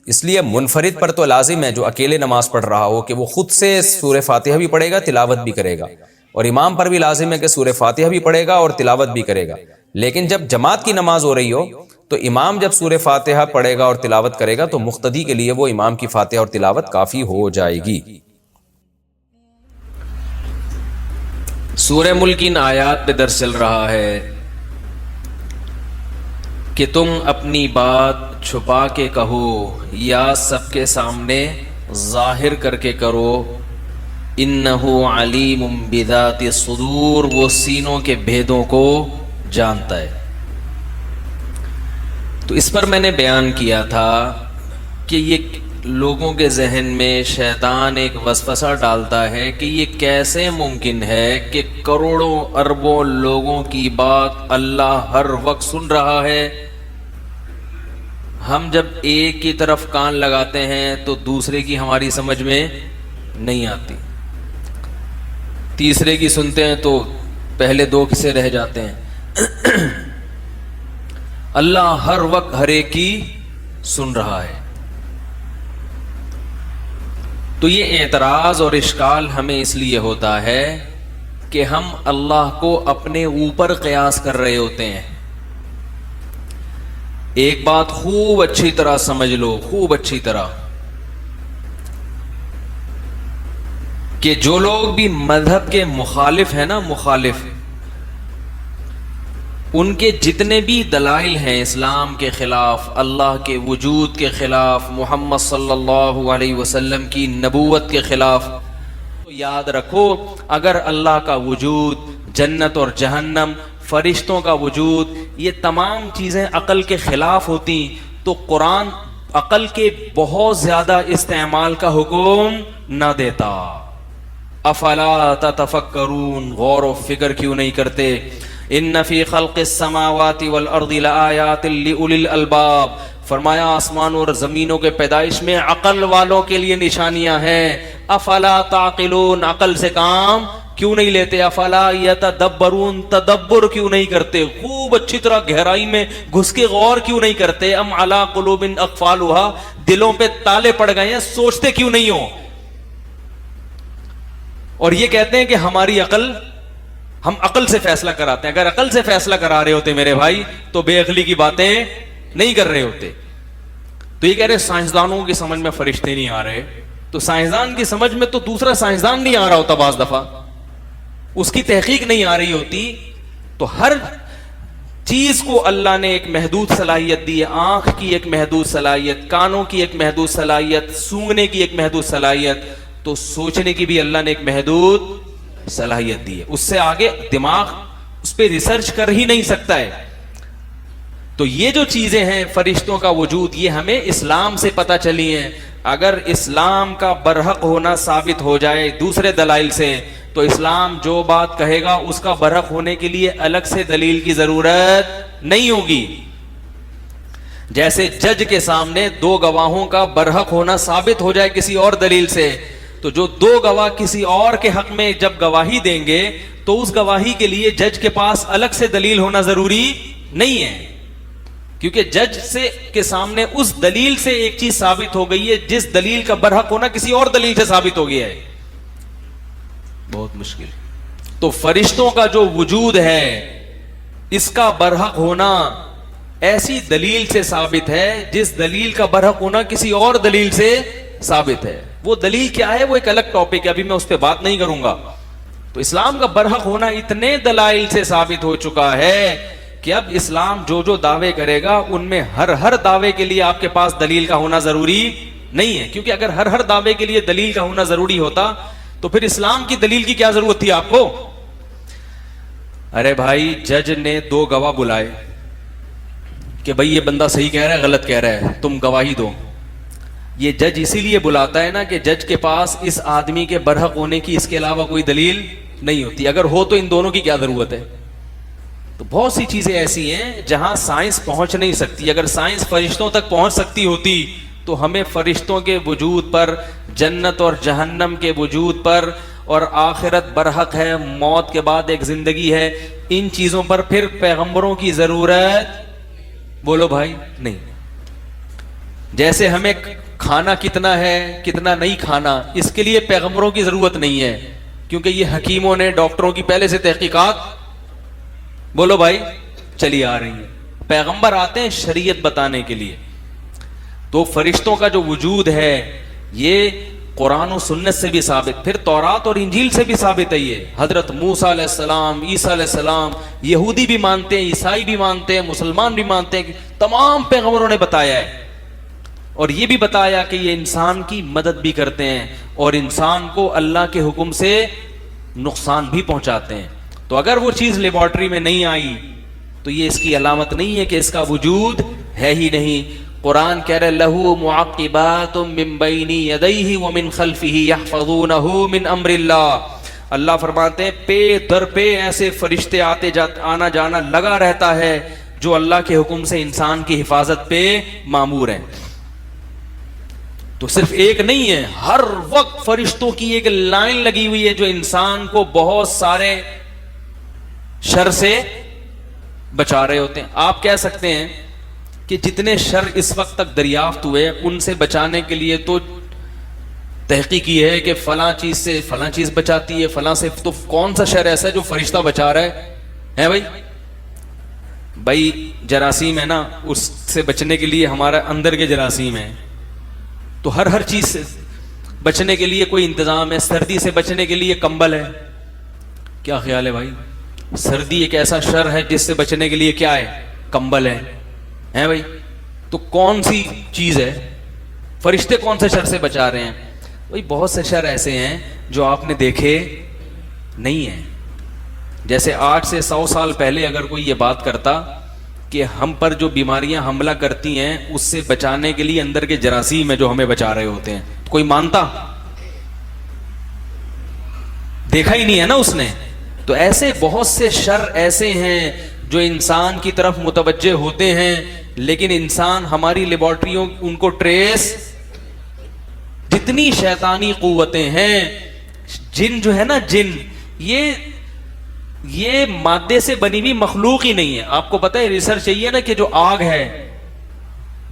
اس لیے منفرد پر تو لازم ہے جو اکیلے نماز پڑھ رہا ہو کہ وہ خود سے سورہ فاتحہ بھی پڑھے گا تلاوت بھی کرے گا، اور امام پر بھی لازم ہے کہ سورہ فاتحہ بھی پڑھے گا اور تلاوت بھی کرے گا۔ لیکن جب جماعت کی نماز ہو رہی ہو تو امام جب سورہ فاتحہ پڑھے گا اور تلاوت کرے گا تو مقتدی کے لیے وہ امام کی فاتحہ اور تلاوت کافی ہو جائے گی۔ سورہ ملک ان آیات پہ درس چل رہا ہے کہ تم اپنی بات چھپا کے کہو یا سب کے سامنے ظاہر کر کے کرو، انہو علیم بذات الصدور، وہ سینوں کے بھیدوں کو جانتا ہے۔ تو اس پر میں نے بیان کیا تھا کہ یہ لوگوں کے ذہن میں شیطان ایک وسوسہ ڈالتا ہے کہ یہ کیسے ممکن ہے کہ کروڑوں اربوں لوگوں کی بات اللہ ہر وقت سن رہا ہے، ہم جب ایک کی طرف کان لگاتے ہیں تو دوسرے کی ہماری سمجھ میں نہیں آتی، تیسرے کی سنتے ہیں تو پہلے دو سے رہ جاتے ہیں۔ اللہ ہر وقت ہر ایک کی سن رہا ہے۔ تو یہ اعتراض اور اشکال ہمیں اس لیے ہوتا ہے کہ ہم اللہ کو اپنے اوپر قیاس کر رہے ہوتے ہیں۔ ایک بات خوب اچھی طرح سمجھ لو، خوب اچھی طرح، کہ جو لوگ بھی مذہب کے مخالف ہیں نا، مخالف، ان کے جتنے بھی دلائل ہیں اسلام کے خلاف، اللہ کے وجود کے خلاف، محمد صلی اللہ علیہ وسلم کی نبوت کے خلاف، تو یاد رکھو اگر اللہ کا وجود، جنت اور جہنم، فرشتوں کا وجود، یہ تمام چیزیں عقل کے خلاف ہوتی تو قرآن عقل کے بہت زیادہ استعمال کا حکم نہ دیتا۔ افلا تتفکرون، غور و فکر کیوں نہیں کرتے؟ ان فی خلق السماوات والارض لآیات لأولی الالباب، فرمایا آسمان اور زمینوں کے پیدائش میں عقل والوں کے لیے نشانیاں ہیں۔ افلا تعقلون، عقل سے کام کیوں نہیں لیتے؟ افلا یتدبرون، تدبر کیوں نہیں کرتے؟ خوب اچھی طرح گہرائی میں گھس کے غور کیوں نہیں کرتے؟ ام علی قلوب اقفالها، دلوں پہ تالے پڑ گئے ہیں، سوچتے کیوں نہیں ہو؟ اور یہ کہتے ہیں کہ ہماری عقل، ہم عقل سے فیصلہ کراتے ہیں۔ اگر عقل سے فیصلہ کرا رہے ہوتے میرے بھائی تو بے عقلی کی باتیں نہیں کر رہے ہوتے۔ تو یہ کہہ رہے سائنسدانوں کی سمجھ میں فرشتے نہیں آ رہے، تو سائنسدان کی سمجھ میں تو دوسرا سائنسدان نہیں آ رہا ہوتا، بعض دفعہ اس کی تحقیق نہیں آ رہی ہوتی۔ تو ہر چیز کو اللہ نے ایک محدود صلاحیت دی ہے، آنکھ کی ایک محدود صلاحیت، کانوں کی ایک محدود صلاحیت، سونگنے کی ایک محدود صلاحیت، تو سوچنے کی بھی اللہ نے ایک محدود صلاحیت دی ہے، اس سے آگے دماغ اس پہ ریسرچ کر ہی نہیں سکتا ہے۔ تو یہ جو چیزیں ہیں فرشتوں کا وجود، یہ ہمیں اسلام سے پتہ چلی ہیں۔ اگر اسلام کا برحق ہونا ثابت ہو جائے دوسرے دلائل سے تو اسلام جو بات کہے گا اس کا برحق ہونے کے لیے الگ سے دلیل کی ضرورت نہیں ہوگی۔ جیسے جج کے سامنے دو گواہوں کا برحق ہونا ثابت ہو جائے کسی اور دلیل سے، تو جو دو گواہ کسی اور کے حق میں جب گواہی دیں گے تو اس گواہی کے لیے جج کے پاس الگ سے دلیل ہونا ضروری نہیں ہے، کیونکہ جج سے کے سامنے اس دلیل سے ایک چیز ثابت ہو گئی ہے جس دلیل کا برحق ہونا کسی اور دلیل سے ثابت ہو گیا ہے۔ بہت مشکل۔ تو فرشتوں کا جو وجود ہے اس کا برحق ہونا ایسی دلیل سے ثابت ہے جس دلیل کا برحق ہونا کسی اور دلیل سے ثابت ہے۔ وہ دلیل کیا ہے وہ ایک الگ ٹاپک ہے، ابھی میں اس پہ بات نہیں کروں گا۔ تو اسلام کا برحق ہونا اتنے دلائل سے ثابت ہو چکا ہے کہ اب اسلام جو جو دعوے کرے گا ان میں ہر دعوے کے لیے آپ کے پاس دلیل کا ہونا ضروری نہیں ہے، کیونکہ اگر ہر دعوے کے لیے دلیل کا ہونا ضروری ہوتا تو پھر اسلام کی دلیل کی کیا ضرورت تھی آپ کو؟ ارے بھائی جج نے دو گواہ بلائے کہ بھائی یہ بندہ صحیح کہہ رہا ہے غلط کہہ رہا ہے، تم گواہی دو۔ یہ جج اسی لیے بلاتا ہے نا کہ جج کے پاس اس آدمی کے برحق ہونے کی اس کے علاوہ کوئی دلیل نہیں ہوتی، اگر ہو تو ان دونوں کی کیا ضرورت ہے؟ تو بہت سی چیزیں ایسی ہیں جہاں سائنس پہنچ نہیں سکتی۔ اگر سائنس فرشتوں تک پہنچ سکتی ہوتی تو ہمیں فرشتوں کے وجود پر، جنت اور جہنم کے وجود پر، اور آخرت برحق ہے، موت کے بعد ایک زندگی ہے، ان چیزوں پر پھر پیغمبروں کی ضرورت بولو بھائی نہیں۔ جیسے ہمیں کھانا کتنا ہے کتنا نہیں کھانا اس کے لیے پیغمبروں کی ضرورت نہیں ہے، کیونکہ یہ حکیموں نے، ڈاکٹروں کی پہلے سے تحقیقات بولو بھائی چلی آ رہی ہے۔ پیغمبر آتے ہیں شریعت بتانے کے لیے۔ تو فرشتوں کا جو وجود ہے یہ قرآن و سنت سے بھی ثابت، پھر تورات اور انجیل سے بھی ثابت ہے۔ یہ حضرت موسیٰ علیہ السلام، عیسیٰ علیہ السلام، یہودی بھی مانتے ہیں، عیسائی بھی مانتے ہیں، مسلمان بھی مانتے ہیں، تمام پیغمبروں نے بتایا ہے، اور یہ بھی بتایا کہ یہ انسان کی مدد بھی کرتے ہیں اور انسان کو اللہ کے حکم سے نقصان بھی پہنچاتے ہیں۔ تو اگر وہ چیز لیبارٹری میں نہیں آئی تو یہ اس کی علامت نہیں ہے کہ اس کا وجود ہے ہی نہیں. قرآن کہہ رہے لہو معقبات من بین یدیہ ومن خلفہ یحفظونہ من امر اللہ. اللہ فرماتے ہیں پے در پہ ایسے فرشتے آنا جانا لگا رہتا ہے جو اللہ کے حکم سے انسان کی حفاظت پہ مامور ہیں. تو صرف ایک نہیں ہے, ہر وقت فرشتوں کی ایک لائن لگی ہوئی ہے جو انسان کو بہت سارے شر سے بچا رہے ہوتے ہیں. آپ کہہ سکتے ہیں کہ جتنے شر اس وقت تک دریافت ہوئے ان سے بچانے کے لیے تو تحقیق یہ ہے کہ فلاں چیز سے فلاں چیز بچاتی ہے, فلاں سے, تو کون سا شر ایسا ہے جو فرشتہ بچا رہا ہے بھائی جراثیم ہے نا, اس سے بچنے کے لیے ہمارا اندر کے جراثیم ہیں, تو ہر چیز سے بچنے کے لیے کوئی انتظام ہے. سردی سے بچنے کے لیے کمبل ہے. کیا خیال ہے بھائی؟ سردی ایک ایسا شر ہے جس سے بچنے کے لیے کیا ہے؟ کمبل ہے بھائی. تو کون سی چیز ہے؟ فرشتے کون سے شر سے بچا رہے ہیں؟ بھائی بہت سے شر ایسے ہیں جو آپ نے دیکھے نہیں ہیں. جیسے 8 سے 100 سال پہلے اگر کوئی یہ بات کرتا کہ ہم پر جو بیماریاں حملہ کرتی ہیں اس سے بچانے کے لیے اندر کے جراثیم ہیں جو ہمیں بچا رہے ہوتے ہیں, کوئی مانتا؟ دیکھا ہی نہیں ہے نا اس نے. تو ایسے بہت سے شر ایسے ہیں جو انسان کی طرف متوجہ ہوتے ہیں, لیکن انسان ہماری لیبارٹریوں ان کو ٹریس, جتنی شیطانی قوتیں ہیں, جن جو ہے نا جن, یہ مادے سے بنی ہوئی مخلوق ہی نہیں ہے. آپ کو پتہ ہے ریسرچ یہی ہے نا کہ جو آگ ہے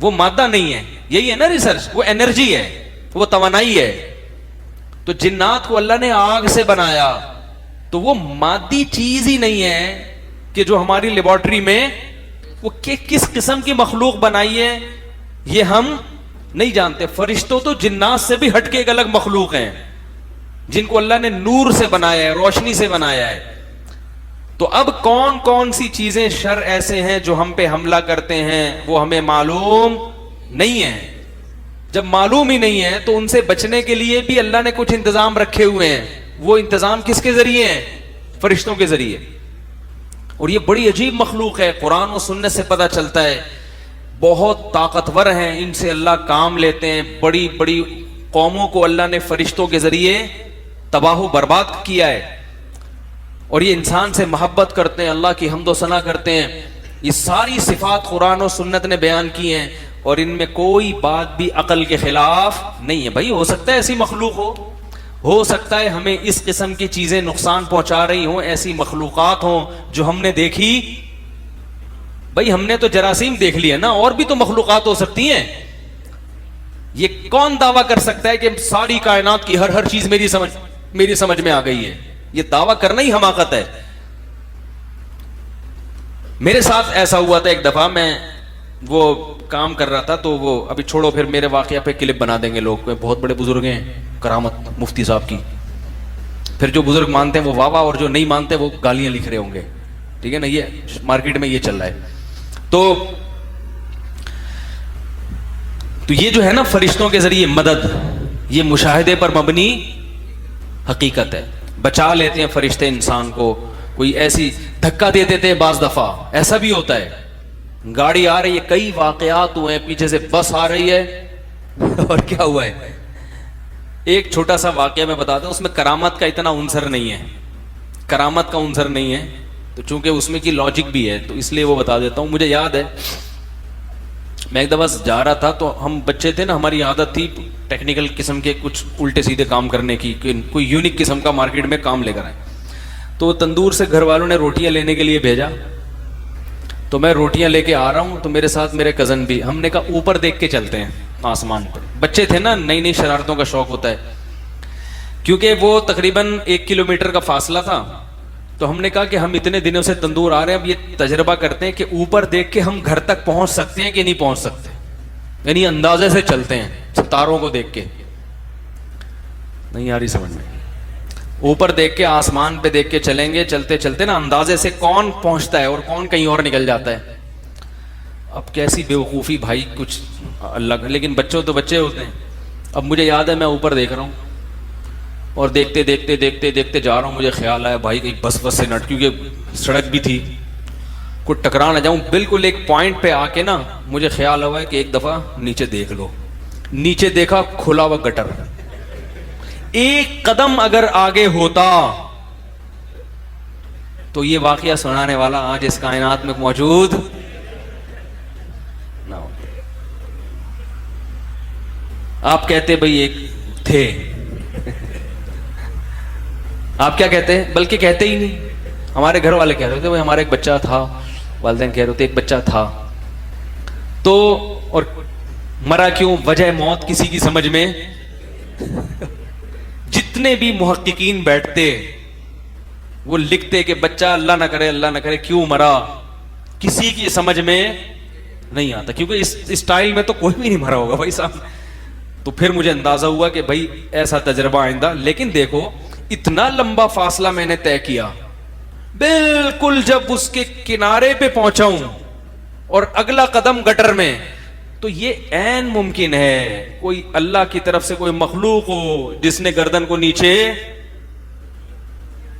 وہ مادہ نہیں ہے, یہی ہے نا ریسرچ, وہ انرجی ہے, وہ توانائی ہے. تو جنات کو اللہ نے آگ سے بنایا تو وہ مادی چیز ہی نہیں ہے کہ جو ہماری لیبارٹری میں وہ کس قسم کی مخلوق بنائی ہے یہ ہم نہیں جانتے. فرشتوں تو جنات سے بھی ہٹ کے ایک الگ مخلوق ہیں جن کو اللہ نے نور سے بنایا ہے, روشنی سے بنایا ہے. تو اب کون سی چیزیں شر ایسے ہیں جو ہم پہ حملہ کرتے ہیں وہ ہمیں معلوم نہیں ہے. جب معلوم ہی نہیں ہے تو ان سے بچنے کے لیے بھی اللہ نے کچھ انتظام رکھے ہوئے ہیں. وہ انتظام کس کے ذریعے ہیں؟ فرشتوں کے ذریعے. اور یہ بڑی عجیب مخلوق ہے, قرآن و سنت سے پتہ چلتا ہے, بہت طاقتور ہیں, ان سے اللہ کام لیتے ہیں. بڑی بڑی قوموں کو اللہ نے فرشتوں کے ذریعے تباہ و برباد کیا ہے. اور یہ انسان سے محبت کرتے ہیں, اللہ کی حمد و ثنا کرتے ہیں. یہ ساری صفات قرآن و سنت نے بیان کی ہیں اور ان میں کوئی بات بھی عقل کے خلاف نہیں ہے. بھائی ہو سکتا ہے ایسی مخلوق ہو سکتا ہے ہمیں اس قسم کی چیزیں نقصان پہنچا رہی ہوں, ایسی مخلوقات ہوں جو ہم نے دیکھی. بھائی ہم نے تو جراثیم دیکھ لیا نا, اور بھی تو مخلوقات ہو سکتی ہیں. یہ کون دعویٰ کر سکتا ہے کہ ساری کائنات کی ہر چیز میری سمجھ میں آ گئی ہے؟ یہ دعویٰ کرنا ہی حماقت ہے. میرے ساتھ ایسا ہوا تھا ایک دفعہ, میں وہ کام کر رہا تھا, تو وہ ابھی چھوڑو, پھر میرے واقعہ پہ کلپ بنا دیں گے لوگ. بہت بڑے بزرگ ہیں, کرامت مفتی صاحب کی. پھر جو بزرگ مانتے ہیں وہ واہ واہ, اور جو نہیں مانتے وہ گالیاں لکھ رہے ہوں گے. ٹھیک ہے نا, یہ مارکیٹ میں یہ چل رہا ہے. تو یہ جو ہے نا فرشتوں کے ذریعے مدد, یہ مشاہدے پر مبنی حقیقت ہے. بچا لیتے ہیں فرشتے انسان کو. کوئی ایسی دھکا دے دیتے ہیں, بعض دفعہ ایسا بھی ہوتا ہے, گاڑی آ رہی ہے, کئی واقعات ہوئے ہیں, پیچھے سے بس آ رہی ہے اور کیا ہوا ہے. ایک چھوٹا سا واقعہ میں بتاتا ہوں, اس میں کرامت کا اتنا عنصر نہیں ہے, کرامت کا عنصر نہیں ہے, تو چونکہ اس میں کی لاجک بھی ہے تو اس لیے وہ بتا دیتا ہوں. مجھے یاد ہے میں ایک دفعہ جا رہا تھا, تو ہم بچے تھے نا, ہماری عادت تھی ٹیکنیکل قسم کے کچھ الٹے سیدھے کام کرنے کی, کوئی یونیک قسم کا مارکیٹ میں کام لے کر آئے. تو تندور سے گھر والوں نے روٹیاں لینے کے لیے بھیجا, تو میں روٹیاں لے کے آ رہا ہوں, تو میرے ساتھ میرے کزن بھی. ہم نے کہا اوپر دیکھ کے چلتے ہیں آسمان پر. بچے تھے نا, نئی نئی شرارتوں کا شوق ہوتا ہے. کیونکہ وہ تقریباً 1 کلومیٹر کا فاصلہ تھا, تو ہم نے کہا کہ ہم اتنے دنوں سے تندور آ رہے ہیں, اب یہ تجربہ کرتے ہیں کہ اوپر دیکھ کے ہم گھر تک پہنچ سکتے ہیں کہ نہیں پہنچ سکتے. یعنی اندازے سے چلتے ہیں, ستاروں کو دیکھ کے. نہیں آ رہی سمجھ میں؟ اوپر دیکھ کے, آسمان پہ دیکھ کے چلیں گے, چلتے چلتے نا اندازے سے کون پہنچتا ہے اور کون کہیں اور نکل جاتا ہے. اب کیسی بیوقوفی بھائی, کچھ الگ. لیکن بچوں تو بچے ہوتے ہیں. اب مجھے یاد ہے میں اوپر دیکھ رہا ہوں اور دیکھتے دیکھتے دیکھتے دیکھتے جا رہا ہوں, مجھے خیال آیا بھائی کہیں بس سے نٹ, کیونکہ سڑک بھی تھی, کوئی ٹکرا نہ جاؤں. بالکل ایک پوائنٹ پہ آ کے نا مجھے خیال ہوا ہے کہ ایک دفعہ نیچے دیکھ لو. نیچے دیکھا کھلا ہوا گٹر. ایک قدم اگر آگے ہوتا تو یہ واقعہ سنانے والا آج اس کائنات میں موجود نہ ہوتا. آپ کہتے بھئی ایک تھے, آپ کیا کہتے ہیں, بلکہ کہتے ہی نہیں, ہمارے گھر والے کہہ رہے تھے بھئی ہمارا ایک بچہ تھا, والدین کہہ رہے تھے ایک بچہ تھا. تو اور مرا کیوں, وجہ موت کسی کی سمجھ میں. جتنے بھی محققین بیٹھتے وہ لکھتے کہ بچہ اللہ نہ کرے کیوں مرا, کسی کی سمجھ میں نہیں آتا, کیونکہ اس اسٹائل میں تو کوئی بھی نہیں مرا ہوگا بھائی صاحب. تو پھر مجھے اندازہ ہوا کہ بھائی ایسا تجربہ آئندہ. لیکن دیکھو اتنا لمبا فاصلہ میں نے طے کیا, بالکل جب اس کے کنارے پہ پہنچا ہوں اور اگلا قدم گٹر میں, تو یہ عین ممکن ہے کوئی اللہ کی طرف سے کوئی مخلوق ہو جس نے گردن کو نیچے,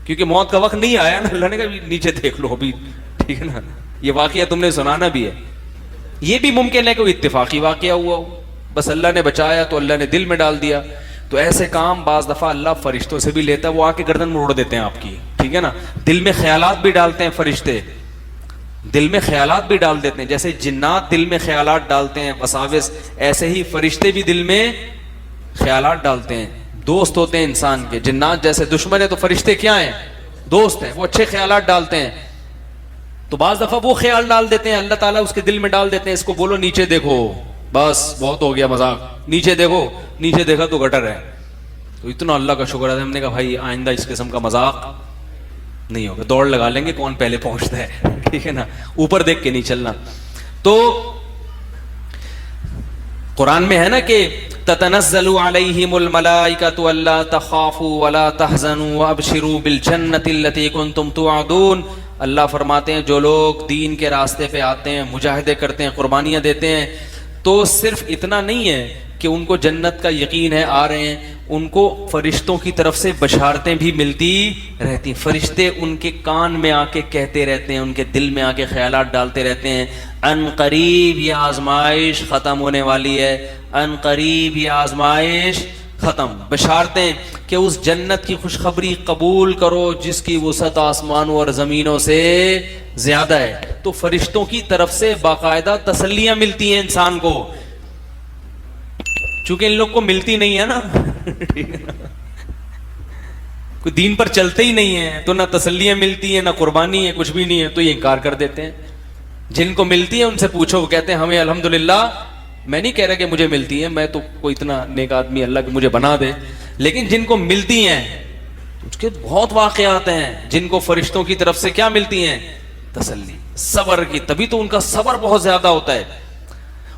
کیونکہ موت کا وقت نہیں آیا نا, اللہ نے کہا نیچے دیکھ لو ابھی, ٹھیک ہے نا. یہ واقعہ تم نے سنانا بھی ہے. یہ بھی ممکن ہے کہ کوئی اتفاقی واقعہ ہوا ہو, بس اللہ نے بچایا تو اللہ نے دل میں ڈال دیا. تو ایسے کام بعض دفعہ اللہ فرشتوں سے بھی لیتا ہے, وہ آ کے گردن موڑ دیتے ہیں آپ کی, ٹھیک ہے نا. دل میں خیالات بھی ڈالتے ہیں فرشتے, دل میں خیالات بھی ڈال دیتے ہیں. جیسے جنات دل میں خیالات ڈالتے ہیں وساوس, ایسے ہی فرشتے بھی دل میں خیالات ڈالتے ہیں. دوست ہوتے ہیں انسان کے, جنات جیسے دشمن ہے تو فرشتے کیا ہیں, دوست ہیں, وہ اچھے خیالات ڈالتے ہیں. تو بعض دفعہ وہ خیال ڈال دیتے ہیں, اللہ تعالیٰ اس کے دل میں ڈال دیتے ہیں, اس کو بولو نیچے دیکھو, بس بہت ہو گیا مذاق, نیچے دیکھو. نیچے دیکھا تو گٹر ہے. تو اتنا اللہ کا شکر ہے, ہم نے کہا بھائی آئندہ اس قسم کا مذاق نہیں ہوگا, دوڑ لگا لیں گے کون پہلے پہنچتا ہے, ٹھیک ہے نا, اوپر دیکھ کے نہیں چلنا. تو قرآن میں ہے نا کہ تتنزل علیہم الملائکۃ الا تخافوا ولا تحزنوا وابشروا بالجنۃ التي کنتم توعدون. اللہ فرماتے ہیں جو لوگ دین کے راستے پہ آتے ہیں, مجاہدے کرتے ہیں, قربانیاں دیتے ہیں, تو صرف اتنا نہیں ہے کہ ان کو جنت کا یقین ہے, آ رہے ہیں, ان کو فرشتوں کی طرف سے بشارتیں بھی ملتی رہتی. فرشتے ان کے کان میں آ کے کہتے رہتے ہیں, ان کے دل میں آ کے خیالات ڈالتے رہتے ہیں, ان قریب یہ آزمائش ختم ہونے والی ہے, ان قریب یہ آزمائش ختم. بشارتیں کہ اس جنت کی خوشخبری قبول کرو جس کی وسعت آسمانوں اور زمینوں سے زیادہ ہے. تو فرشتوں کی طرف سے باقاعدہ تسلیاں ملتی ہیں انسان کو, چونکہ ان لوگ کو ملتی نہیں ہے نا, کوئی دین پر چلتے ہی نہیں ہے, تو نہ تسلیاں ملتی ہیں, نہ قربانی ہے, کچھ بھی نہیں ہے, تو یہ انکار کر دیتے ہیں. جن کو ملتی ہے ان سے پوچھو, وہ کہتے ہیں ہمیں الحمدللہ, میں نہیں کہہ رہا کہ مجھے ملتی ہے, میں تو کوئی اتنا نیک آدمی اللہ کہ مجھے بنا دے, لیکن جن کو ملتی ہیں اس کے بہت واقعات ہیں جن کو فرشتوں کی طرف سے کیا ملتی ہیں, تسلی, صبر کی. تبھی تو ان کا صبر بہت زیادہ ہوتا ہے.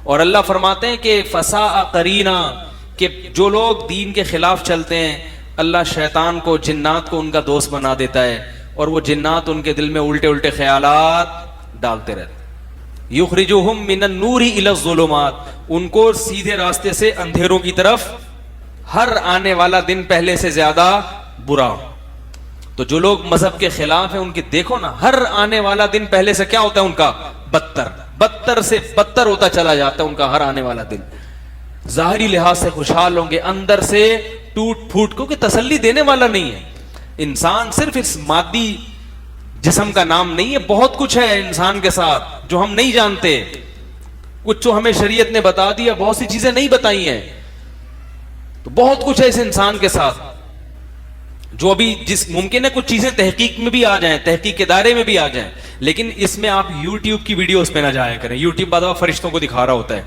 اور اللہ فرماتے ہیں کہ فساء قرینا, کہ جو لوگ دین کے خلاف چلتے ہیں اللہ شیطان کو, جنات کو ان کا دوست بنا دیتا ہے, اور وہ جنات ان کے دل میں الٹے الٹے خیالات ڈالتے رہتے. یخرجوہم من النور الی الظلمات, ان کو سیدھے راستے سے اندھیروں کی طرف, ہر آنے والا دن پہلے سے زیادہ برا. تو جو لوگ مذہب کے خلاف ہیں ان کے دیکھو نا, ہر آنے والا دن پہلے سے کیا ہوتا ہے ان کا, بدتر, بدتر سے بدتر ہوتا چلا جاتا ہے ان کا ہر آنے والا دن. ظاہری لحاظ سے خوشحال ہوں گے, اندر سے ٹوٹ پھوٹ, کیونکہ تسلی دینے والا نہیں ہے انسان. صرف اس مادی جسم کا نام نہیں ہے, بہت کچھ ہے انسان کے ساتھ جو ہم نہیں جانتے, کچھ جو ہمیں شریعت نے بتا دیا, بہت سی چیزیں نہیں بتائی ہیں. تو بہت کچھ ہے اس انسان کے ساتھ جو ابھی جس ممکن ہے کچھ چیزیں تحقیق میں بھی آ جائیں, تحقیق کے دائرے میں بھی آ جائیں, لیکن اس میں آپ یوٹیوب کی ویڈیوز پہ نہ جایا کریں. یوٹیوب بعد فرشتوں کو دکھا رہا ہوتا ہے,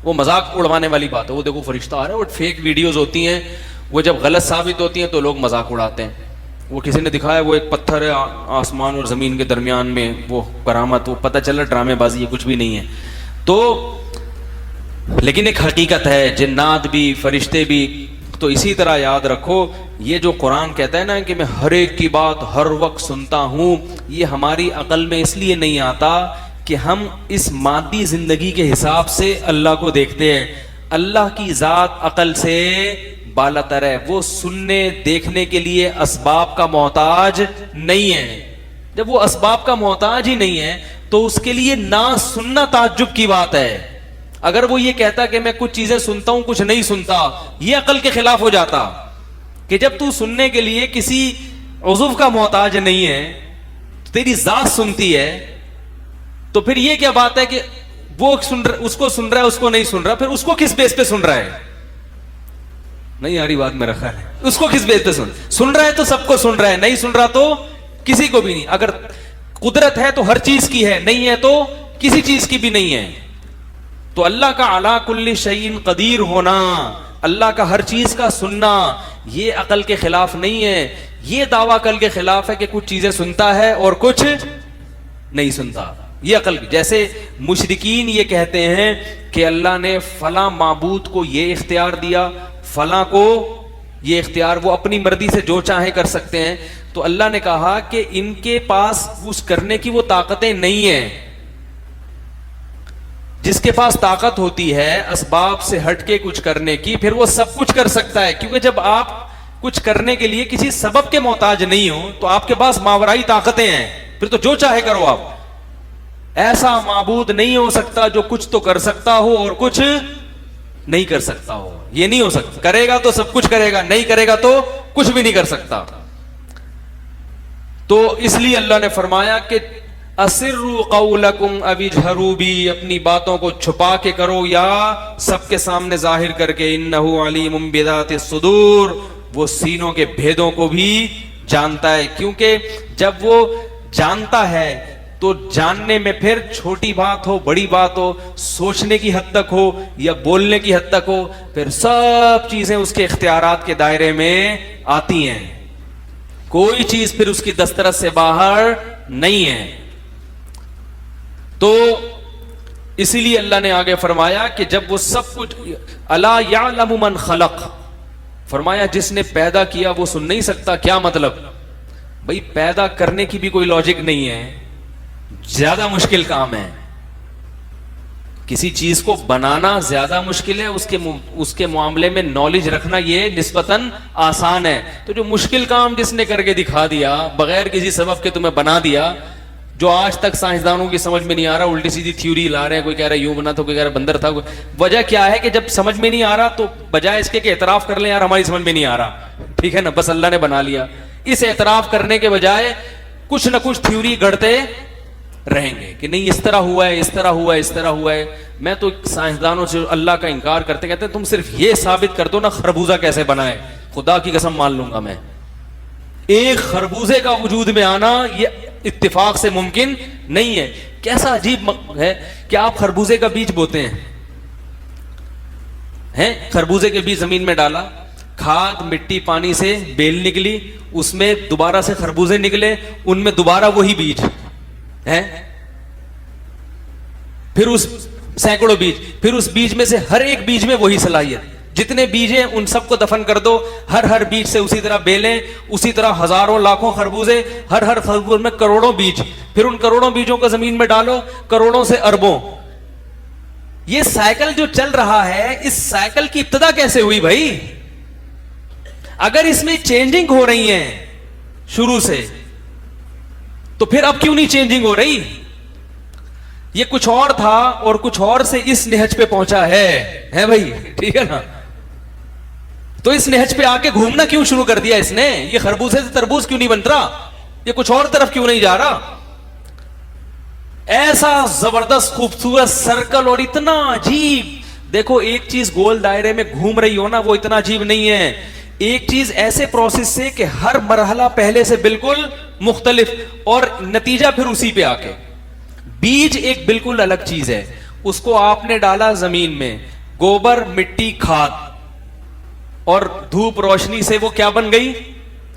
وہ مذاق اڑوانے والی بات ہے. وہ دیکھو فرشتہ آ رہا ہے, وہ فیک ویڈیوز ہوتی ہیں, وہ جب غلط ثابت ہوتی ہیں تو لوگ مذاق اڑاتے ہیں. وہ کسی نے دکھایا وہ ایک پتھر ہے آسمان اور زمین کے درمیان میں, وہ کرامت, وہ پتہ چلا ڈرامے بازی ہے, کچھ بھی نہیں ہے. تو لیکن ایک حقیقت ہے, جنات بھی فرشتے بھی. تو اسی طرح یاد رکھو, یہ جو قرآن کہتا ہے نا کہ میں ہر ایک کی بات ہر وقت سنتا ہوں, یہ ہماری عقل میں اس لیے نہیں آتا کہ ہم اس مادی زندگی کے حساب سے اللہ کو دیکھتے ہیں. اللہ کی ذات عقل سے بالا تر ہے, وہ سننے دیکھنے کے لیے اسباب کا محتاج نہیں ہے, جب وہ اسباب کا محتاج ہی نہیں ہے تو اس کے لیے نہ سننا تعجب کی بات ہے. اگر وہ یہ کہتا کہ میں کچھ چیزیں سنتا ہوں کچھ نہیں سنتا, یہ عقل کے خلاف ہو جاتا. کہ جب تو سننے کے لیے کسی عضو کا محتاج نہیں ہے, تیری ذات سنتی ہے, تو پھر یہ کیا بات ہے کہ وہ اس کو سن رہا ہے اس کو نہیں سن رہا, پھر اس کو کس بیس پہ سن رہا ہے؟ نہیں آ رہی بات میرا خیال ہے. اس کو کس بیس پہ سن رہا ہے تو سب کو سن رہا ہے, نہیں سن رہا تو کسی کو بھی نہیں. اگر قدرت ہے تو ہر چیز کی ہے, نہیں ہے تو کسی چیز کی بھی نہیں ہے. تو اللہ کا علی کل شیء قدیر ہونا, اللہ کا ہر چیز کا سننا, یہ عقل کے خلاف نہیں ہے. یہ دعویٰ عقل کے خلاف ہے کہ کچھ چیزیں سنتا ہے اور کچھ نہیں سنتا. یہ عقل, جیسے مشرکین یہ کہتے ہیں کہ اللہ نے فلاں معبود کو یہ اختیار دیا, فلاں کو یہ اختیار, وہ اپنی مرضی سے جو چاہیں کر سکتے ہیں. تو اللہ نے کہا کہ ان کے پاس اس کرنے کی وہ طاقتیں نہیں ہیں. جس کے پاس طاقت ہوتی ہے اسباب سے ہٹ کے کچھ کرنے کی, پھر وہ سب کچھ کر سکتا ہے. کیونکہ جب آپ کچھ کرنے کے لیے کسی سبب کے محتاج نہیں ہو تو آپ کے پاس ماورائی طاقتیں ہیں, پھر تو جو چاہے کرو آپ. ایسا معبود نہیں ہو سکتا جو کچھ تو کر سکتا ہو اور کچھ نہیں کر سکتا ہو. یہ نہیں ہو سکتا. کرے گا تو سب کچھ کرے گا, نہیں کرے گا تو کچھ بھی نہیں کر سکتا. تو اس لیے اللہ نے فرمایا کہ اسروا قولکم او اجہروا بی, اپنی باتوں کو چھپا کے کرو یا سب کے سامنے ظاہر کر کے. انہ علیم بذات الصدور, وہ سینوں کے بھیدوں کو بھی جانتا ہے. کیونکہ جب وہ جانتا ہے تو جاننے میں پھر چھوٹی بات ہو بڑی بات ہو, سوچنے کی حد تک ہو یا بولنے کی حد تک ہو, پھر سب چیزیں اس کے اختیارات کے دائرے میں آتی ہیں. کوئی چیز پھر اس کی دسترس سے باہر نہیں ہے. تو اسی لیے اللہ نے آگے فرمایا کہ جب وہ سب کچھ, الا یعلم من خلق, فرمایا جس نے پیدا کیا وہ سن نہیں سکتا. کیا مطلب بھائی, پیدا کرنے کی بھی کوئی لاجک نہیں ہے, زیادہ مشکل کام ہے. کسی چیز کو بنانا زیادہ مشکل ہے, اس کے معاملے میں نالج رکھنا یہ نسبتاً آسان ہے. تو جو مشکل کام جس نے کر کے دکھا دیا بغیر کسی سبب کے تمہیں بنا دیا, جو آج تک سائنسدانوں کی سمجھ میں نہیں آ رہا, الٹی سیدھی تھیوری لا رہے ہیں, کوئی کہہ رہا ہے یوں بنا تھا, کوئی کہہ رہا ہے بندر تھا. وجہ کیا ہے کہ جب سمجھ میں نہیں آ رہا تو بجائے اس کے کہ اعتراف کر لیں یار ہماری سمجھ میں نہیں آ رہا, ٹھیک ہے نا, بس اللہ نے بنا لیا, اس اعتراف کرنے کے بجائے کچھ نہ کچھ تھیوری گڑتے رہیں گے کہ نہیں اس طرح ہوا ہے, اس طرح ہوا ہے, اس طرح ہوا ہے. میں تو سائنسدانوں سے اللہ کا انکار کرتے کہتے ہیں تم صرف یہ ثابت کر دو نا خربوزہ کیسے بنا ہے, خدا کی قسم مان لوں گا میں. ایک خربوزے کا وجود میں آنا یہ اتفاق سے ممکن نہیں ہے. کیسا عجیب ہے کہ آپ خربوزے کا بیج بوتے ہیں, خربوزے کے بیج زمین میں ڈالا, کھاد مٹی پانی سے بیل نکلی, اس میں دوبارہ سے خربوزے نکلے, ان میں دوبارہ وہی بیج ہے, پھر اس سینکڑوں بیج, پھر اس بیج میں سے ہر ایک بیج میں وہی صلاحیت. جتنے بیج ہیں ان سب کو دفن کر دو, ہر بیج سے اسی طرح بیلیں, اسی طرح ہزاروں لاکھوں خربوزے, ہر خربوزے میں کروڑوں بیج, پھر ان کروڑوں بیجوں کو زمین میں ڈالو, کروڑوں سے اربوں. یہ سائیکل جو چل رہا ہے, اس سائیکل کی ابتدا کیسے ہوئی بھائی؟ اگر اس میں چینجنگ ہو رہی ہیں شروع سے تو پھر اب کیوں نہیں چینجنگ ہو رہی؟ یہ کچھ اور تھا اور کچھ اور سے اس نہج پہ پہنچا ہے بھائی, ٹھیک ہے نا. تو اس نہج پہ آ کے گھومنا کیوں شروع کر دیا اس نے؟ یہ خربوزے سے تربوز کیوں نہیں بن رہا؟ یہ کچھ اور طرف کیوں نہیں جا رہا؟ ایسا زبردست خوبصورت سرکل اور اتنا عجیب. دیکھو ایک چیز گول دائرے میں گھوم رہی ہو نا, وہ اتنا عجیب نہیں ہے. ایک چیز ایسے پروسیس سے کہ ہر مرحلہ پہلے سے بالکل مختلف اور نتیجہ پھر اسی پہ آ کے. بیج ایک بالکل الگ چیز ہے, اس کو آپ نے ڈالا زمین میں, گوبر مٹی کھاد اور دھوپ روشنی سے وہ کیا بن گئی؟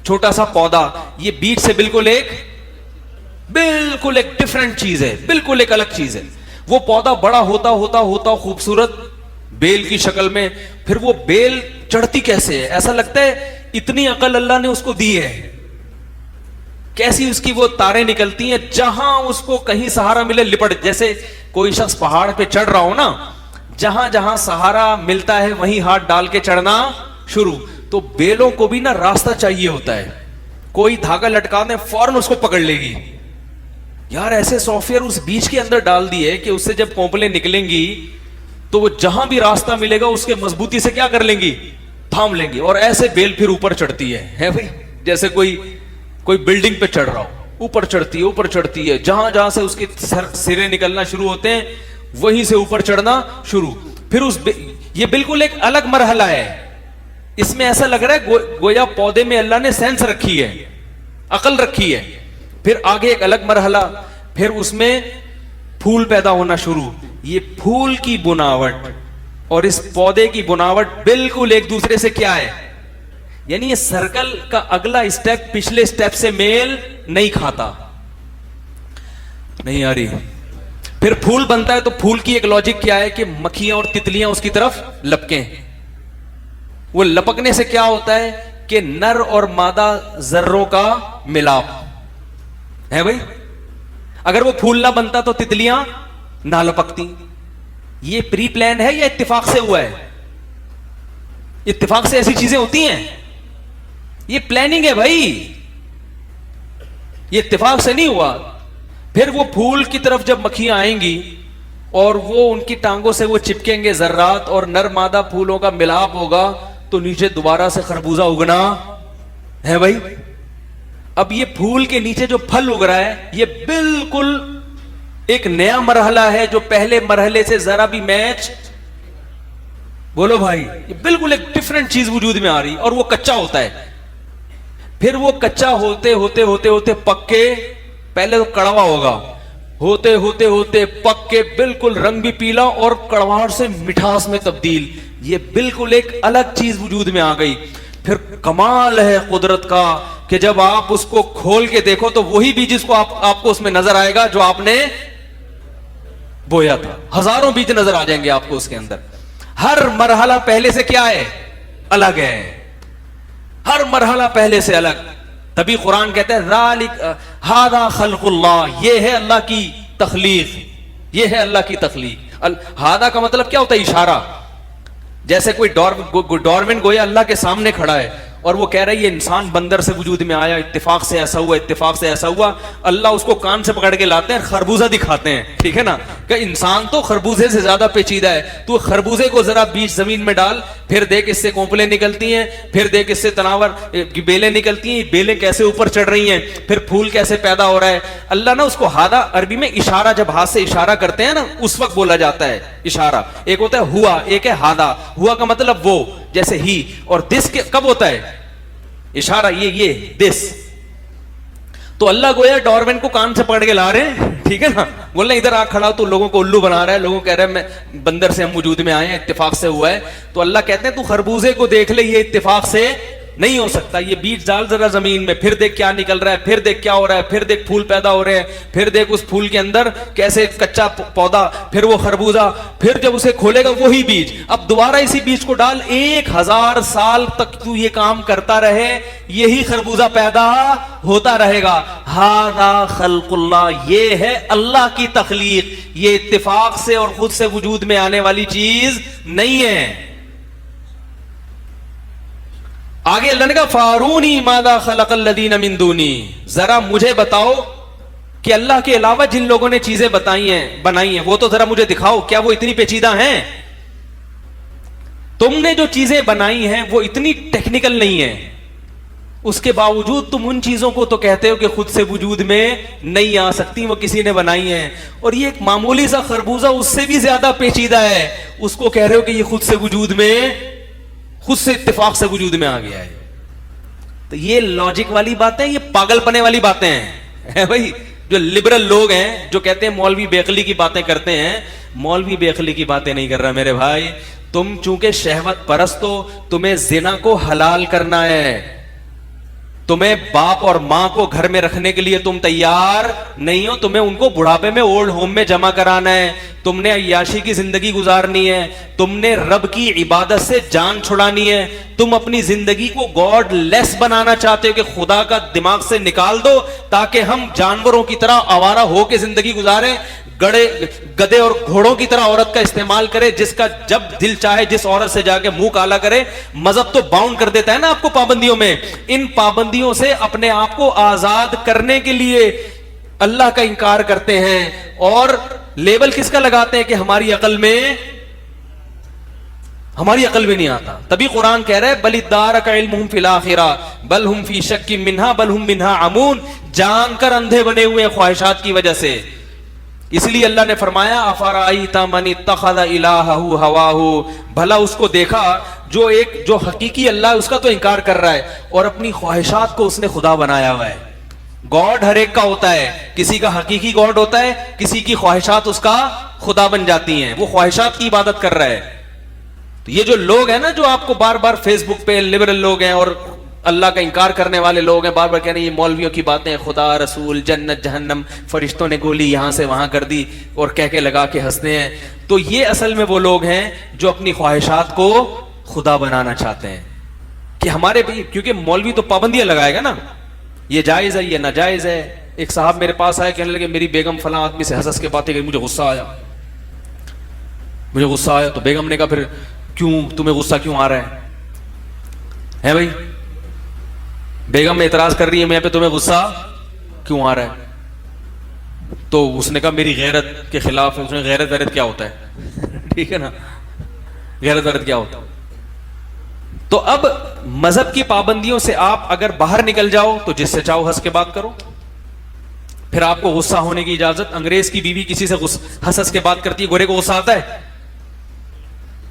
چھوٹا سا پودا. یہ بیج سے بالکل ایک ڈفرنٹ چیز ہے, بالکل ایک الگ چیز ہے. وہ پودا بڑا ہوتا ہوتا ہوتا خوبصورت بیل کی شکل میں, پھر وہ بیل چڑھتی کیسے ہے؟ ایسا لگتا ہے اتنی عقل اللہ نے اس کو دی ہے. کیسی اس کی وہ تاریں نکلتی ہیں, جہاں اس کو کہیں سہارا ملے لپٹ. جیسے کوئی شخص پہاڑ پہ چڑھ رہا ہو نا, جہاں جہاں سہارا ملتا ہے وہیں ہاتھ ڈال کے چڑھنا شروع. تو بیلوں کو بھی نا راستہ چاہیے ہوتا ہے, کوئی دھاگا لٹکا دیں فوراً اس کو پکڑ لے گی, یار ایسے سافٹ ویئر اس بیج کے اندر ڈال دیے کہ اس سے جب کونپلیں نکلیں گی تو وہ جہاں بھی راستہ ملے گا اس کے مضبوطی سے کیا کر لیں گی, تھام لیں گی, اور ایسے بیل پھر اوپر چڑھتی ہے بھائی, جیسے کوئی بلڈنگ پہ چڑھ رہا ہو, اوپر چڑھتی ہے, جہاں جہاں سے اس کے سرے نکلنا شروع ہوتے ہیں وہیں سے اوپر چڑھنا شروع. پھر یہ بالکل ایک الگ مرحلہ ہے, اس میں ایسا لگ رہا ہے گویا پودے میں اللہ نے سینس رکھی ہے, عقل رکھی ہے. پھر آگے ایک الگ مرحلہ, پھر اس میں پھول پیدا ہونا شروع. یہ پھول کی بناوٹ اور اس پودے کی بناوٹ بالکل ایک دوسرے سے کیا ہے, یعنی یہ سرکل کا اگلا اسٹیپ پچھلے اسٹیپ سے میل نہیں کھاتا. نہیں آ رہی. پھر پھول بنتا ہے تو پھول کی ایک لاجک کیا ہے کہ مکھیاں اور تتلیاں اس کی طرف لپکیں. وہ لپکنے سے کیا ہوتا ہے کہ نر اور مادہ ذروں کا ملاپ ہے بھائی. اگر وہ پھول نہ بنتا تو تتلیاں نہ لپکتی. یہ پری پلان ہے یا اتفاق سے ہوا ہے؟ اتفاق سے ایسی چیزیں ہوتی ہیں, یہ پلاننگ ہے بھائی, یہ اتفاق سے نہیں ہوا. پھر وہ پھول کی طرف جب مکھیاں آئیں گی اور وہ ان کی ٹانگوں سے وہ چپکیں گے ذرات اور نر مادہ پھولوں کا ملاپ ہوگا تو نیچے دوبارہ سے خربوزہ اگنا ہے بھائی. اب یہ پھول کے نیچے جو پھل اگ رہا ہے یہ بالکل ایک نیا مرحلہ ہے جو پہلے مرحلے سے ذرا بھی میچ, بولو بھائی, یہ بالکل ایک ڈفرنٹ چیز وجود میں آ رہی, اور وہ کچا ہوتا ہے. پھر وہ کچا ہوتے ہوتے ہوتے ہوتے پک کے, پہلے تو کڑوا ہوگا, ہوتے ہوتے ہوتے پک کے بالکل رنگ بھی پیلا اور کڑواہٹ سے مٹھاس میں تبدیل. یہ بالکل ایک الگ چیز وجود میں آ گئی. پھر کمال ہے قدرت کا کہ جب آپ اس کو کھول کے دیکھو تو وہی بیج جس کو آپ کو اس میں نظر آئے گا جو آپ نے بویا تھا. ہزاروں بیج نظر آ جائیں گے آپ کو اس کے اندر. ہر مرحلہ پہلے سے کیا ہے, الگ ہے. ہر مرحلہ پہلے سے الگ. تبھی قرآن کہتا ہے ذالک ھذا خلق اللہ, یہ ہے اللہ کی تخلیق, یہ ہے اللہ کی تخلیق. ھذا کا مطلب کیا ہوتا ہے, اشارہ. جیسے کوئی ڈارون گویا اللہ کے سامنے کھڑا ہے اور وہ کہہ رہا ہے یہ انسان بندر سے وجود میں آیا, اتفاق سے ایسا ہوا, اتفاق سے ایسا ہوا. اللہ اس کو کان سے پکڑ کے لاتے ہیں, خربوزہ دکھاتے ہیں, ٹھیک ہے نا, کہ انسان تو خربوزے سے زیادہ پیچیدہ ہے. تو خربوزے کو ذرا بیج زمین میں ڈال, پھر دیکھ اس سے کونپلیں نکلتی ہیں, پھر دیکھ اس سے تناور بیلیں نکلتی ہیں, بیلیں کیسے اوپر چڑھ رہی ہیں, پھر پھول کیسے پیدا ہو رہا ہے. اللہ نے اس کو ہادہ, عربی میں اشارہ, جب ہاتھ سے اشارہ کرتے ہیں نا اس وقت بولا جاتا ہے اشارہ. ایک ہوتا ہے ہوا, ایک ہے ہادہ. ہوا کا مطلب وہ, جیسے ہی, اور دس کب ہوتا ہے اشارہ, یہ دس. تو اللہ گویا ڈارون کو کان سے پکڑ کے لا رہے ہیں, ٹھیک ہے نا, بولنا ادھر آ کھڑا تو لوگوں کو الو بنا رہا ہے. لوگوں کہہ رہے ہیں میں بندر سے ہم وجود میں آئے ہیں, اتفاق سے ہوا ہے. تو اللہ کہتے ہیں تو خربوزے کو دیکھ لے, یہ اتفاق سے نہیں ہو سکتا. یہ بیج ڈال ذرا زمین میں, پھر دیکھ کیا نکل رہا ہے, پھر دیکھ کیا ہو رہا ہے, پھر دیکھ پھول پیدا ہو رہے ہیں, پھر دیکھ اس پھول کے اندر کیسے کچا پودا, پھر وہ خربوزہ, پھر جب اسے کھولے گا وہی بیج. اب دوبارہ اسی بیج کو ڈال, 1000 سال تک تو یہ کام کرتا رہے, یہی خربوزہ پیدا ہوتا رہے گا. ھذا خلق اللہ, یہ ہے اللہ کی تخلیق, یہ اتفاق سے اور خود سے وجود میں آنے والی چیز نہیں ہے. آگے اللہ نے کہا فارونی ماذا خلق الذین من دونی, ذرا مجھے بتاؤ کہ اللہ کے علاوہ جن لوگوں نے چیزیں بنائی ہیں وہ تو ذرا مجھے دکھاؤ, کیا وہ اتنی پیچیدہ ہیں؟ تم نے جو چیزیں بنائی ہیں وہ اتنی ٹیکنیکل نہیں ہیں, اس کے باوجود تم ان چیزوں کو تو کہتے ہو کہ خود سے وجود میں نہیں آ سکتی, وہ کسی نے بنائی ہیں. اور یہ ایک معمولی سا خربوزہ اس سے بھی زیادہ پیچیدہ ہے, اس کو کہہ رہے ہو کہ یہ خود سے وجود میں, خود سے اتفاق سے وجود میں آ گیا ہے. تو یہ لاجک والی باتیں, یہ پاگل پنے والی باتیں ہیں بھائی. جو لبرل لوگ ہیں جو کہتے ہیں مولوی بیخلی کی باتیں کرتے ہیں, مولوی بیخلی کی باتیں نہیں کر رہا میرے بھائی. تم چونکہ شہوت پرست ہو, تمہیں زنا کو حلال کرنا ہے, تمہیں باپ اور ماں کو گھر میں رکھنے کے لیے تم تیار نہیں ہو, تمہیں ان کو بڑھاپے میں اولڈ ہوم میں جمع کرانا ہے, تم نے عیاشی کی زندگی گزارنی ہے, تم نے رب کی عبادت سے جان چھڑانی ہے, تم اپنی زندگی کو گاڈ لیس بنانا چاہتے ہو کہ خدا کا دماغ سے نکال دو تاکہ ہم جانوروں کی طرح آوارہ ہو کے زندگی گزاریں, گدے اور گھوڑوں کی طرح عورت کا استعمال کرے, جس کا جب دل چاہے جس عورت سے جا کے منہ کالا کرے. مذہب تو باؤنڈ کر دیتا ہے نا آپ کو پابندیوں میں. ان پابندیوں سے اپنے آپ کو آزاد کرنے کے لیے اللہ کا انکار کرتے ہیں اور لیبل کس کا لگاتے ہیں کہ ہماری عقل میں نہیں آتا. تبھی قرآن کہہ رہا ہے بل ادارک علمہم فی الآخرہ بل ہم فی شک منہا بل ہم منہا عمون. جان کر اندھے بنے ہوئے ہیں خواہشات کی وجہ سے. اس لیے اللہ نے فرمایا افرأیت من اتخذ الہہ ہواہ, بھلا اس کو دیکھا جو حقیقی اللہ ہے اس کا تو انکار کر رہا ہے اور اپنی خواہشات کو اس نے خدا بنایا ہوا ہے. گاڈ ہر ایک کا ہوتا ہے, کسی کا حقیقی گاڈ ہوتا ہے, کسی کی خواہشات اس کا خدا بن جاتی ہیں, وہ خواہشات کی عبادت کر رہا ہے. تو یہ جو لوگ ہیں نا جو آپ کو بار بار فیس بک پہ لبرل لوگ ہیں اور اللہ کا انکار کرنے والے لوگ ہیں, بار بار کہہ رہے ہیں یہ مولویوں کی باتیں, خدا رسول جنت جہنم فرشتوں نے گولی یہاں سے وہاں کر دی اور کہہ کے لگا کے ہنستے ہیں. تو یہ اصل میں وہ لوگ ہیں جو اپنی خواہشات کو خدا بنانا چاہتے ہیں کہ ہمارے بھی, کیونکہ مولوی تو پابندیاں لگائے گا نا, یہ جائز ہے یہ ناجائز ہے. ایک صاحب میرے پاس آئے کہنے لگے میری بیگم فلاں آدمی سے ہنس کے باتیں کی, مجھے غصہ آیا. تو بیگم نے کہا پھر کیوں تمہیں غصہ کیوں آ رہا ہے بھائی؟ بیگم میں اعتراض کر رہی ہے میں پہ, تمہیں غصہ کیوں آ رہا ہے؟ تو اس نے کہا میری غیرت کے خلاف ہے. اس نے غیرت کیا ہوتا ہے ٹھیک ہے نا, غیرت کیا ہوتا ہے. تو اب مذہب کی پابندیوں سے آپ اگر باہر نکل جاؤ تو جس سے چاہو ہنس کے بات کرو, پھر آپ کو غصہ ہونے کی اجازت. انگریز کی بیوی کسی سے ہنس کے بات کرتی ہے, گورے کو غصہ آتا ہے؟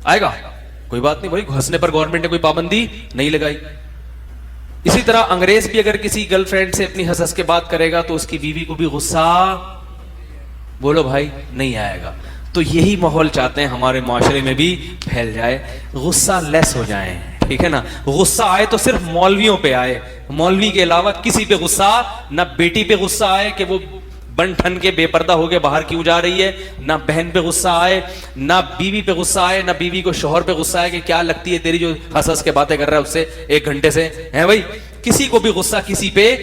آئے گا؟ کوئی بات نہیں بھائی, ہنسنے پر گورنمنٹ نے کوئی پابندی نہیں لگائی. اسی طرح انگریز بھی اگر کسی گرل فرینڈ سے اپنی ہنس کے بات کرے گا تو اس کی بیوی کو بھی غصہ, بولو بھائی, نہیں آئے گا. تو یہی ماحول چاہتے ہیں ہمارے معاشرے میں بھی پھیل جائے, غصہ لیس ہو جائیں, ٹھیک ہے نا. غصہ آئے تو صرف مولویوں پہ آئے, مولوی کے علاوہ کسی پہ غصہ نہ. بیٹی پہ غصہ آئے کہ وہ بن ٹھن کے بے پردہ ہو کے باہر کیوں جا رہی ہے, نہ بہن پہ غصہ آئے, نہ بیوی پہ غصہ آئے, نہ بیوی کو شوہر پہ غصہ آئے کہ کیا لگتی ہے تیری جو ہنس کے باتیں کر رہا ہے اس سے 1 گھنٹے سے, ہے بھائی. کسی کو بھی غصہ کسی پہ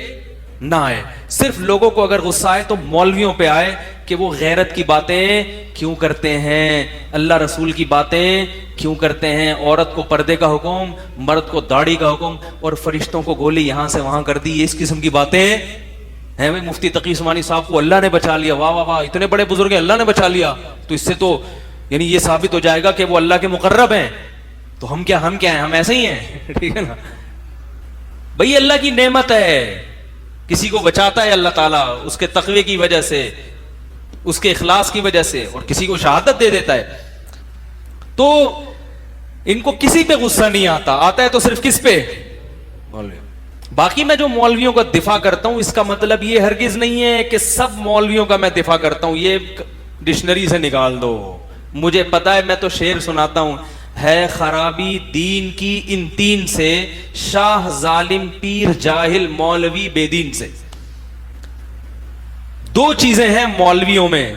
نہ آئے. صرف لوگوں کو اگر غصہ آئے تو مولویوں پہ آئے کہ وہ غیرت کی باتیں کیوں کرتے ہیں, اللہ رسول کی باتیں کیوں کرتے ہیں, عورت کو پردے کا حکم, مرد کو داڑھی کا حکم, اور فرشتوں کو گولی یہاں سے وہاں کر دی, اس قسم کی باتیں ہیں. مفتی تقی عثمانی صاحب کو اللہ نے بچا لیا, واہ واہ واہ, اتنے بڑے بزرگ ہیں, اللہ نے بچا لیا. تو اس سے تو یعنی یہ ثابت ہو جائے گا کہ وہ اللہ کے مقرب ہیں. تو ہم کیا ہیں, ہم ایسے ہی ہیں, ٹھیک ہے نا بھائی. اللہ کی نعمت ہے, کسی کو بچاتا ہے اللہ تعالیٰ اس کے تقوی کی وجہ سے, اس کے اخلاص کی وجہ سے, اور کسی کو شہادت دے دیتا ہے. تو ان کو کسی پہ غصہ نہیں آتا ہے تو صرف کس پہ, مولوی. باقی میں جو مولویوں کا دفاع کرتا ہوں اس کا مطلب یہ ہرگز نہیں ہے کہ سب مولویوں کا میں دفاع کرتا ہوں, یہ ڈکشنری سے نکال دو. مجھے پتا ہے, میں تو شعر سناتا ہوں, ہے خرابی دین کی ان 3 سے, شاہ ظالم پیر جاہل مولوی بے دین سے. 2 چیزیں ہیں مولویوں میں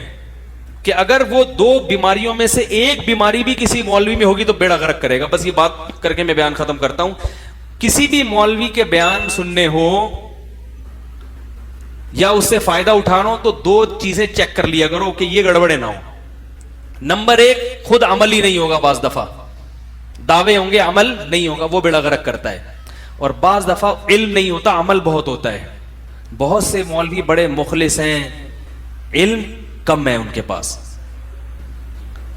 کہ اگر وہ 2 بیماریوں میں سے ایک بیماری بھی کسی مولوی میں ہوگی تو بیڑا غرق کرے گا. بس یہ بات کر کے میں بیان ختم کرتا ہوں. کسی بھی مولوی کے بیان سننے ہو یا اس سے فائدہ اٹھانا ہو تو 2 چیزیں چیک کر لیا کرو کہ یہ گڑبڑے نہ ہو. نمبر 1, خود عمل ہی نہیں ہوگا, بعض دفعہ دعوے ہوں گے عمل نہیں ہوگا, وہ بیڑا غرق کرتا ہے. اور بعض دفعہ علم نہیں ہوتا, عمل بہت ہوتا ہے. بہت سے مولوی بڑے مخلص ہیں, علم کم ہے ان کے پاس.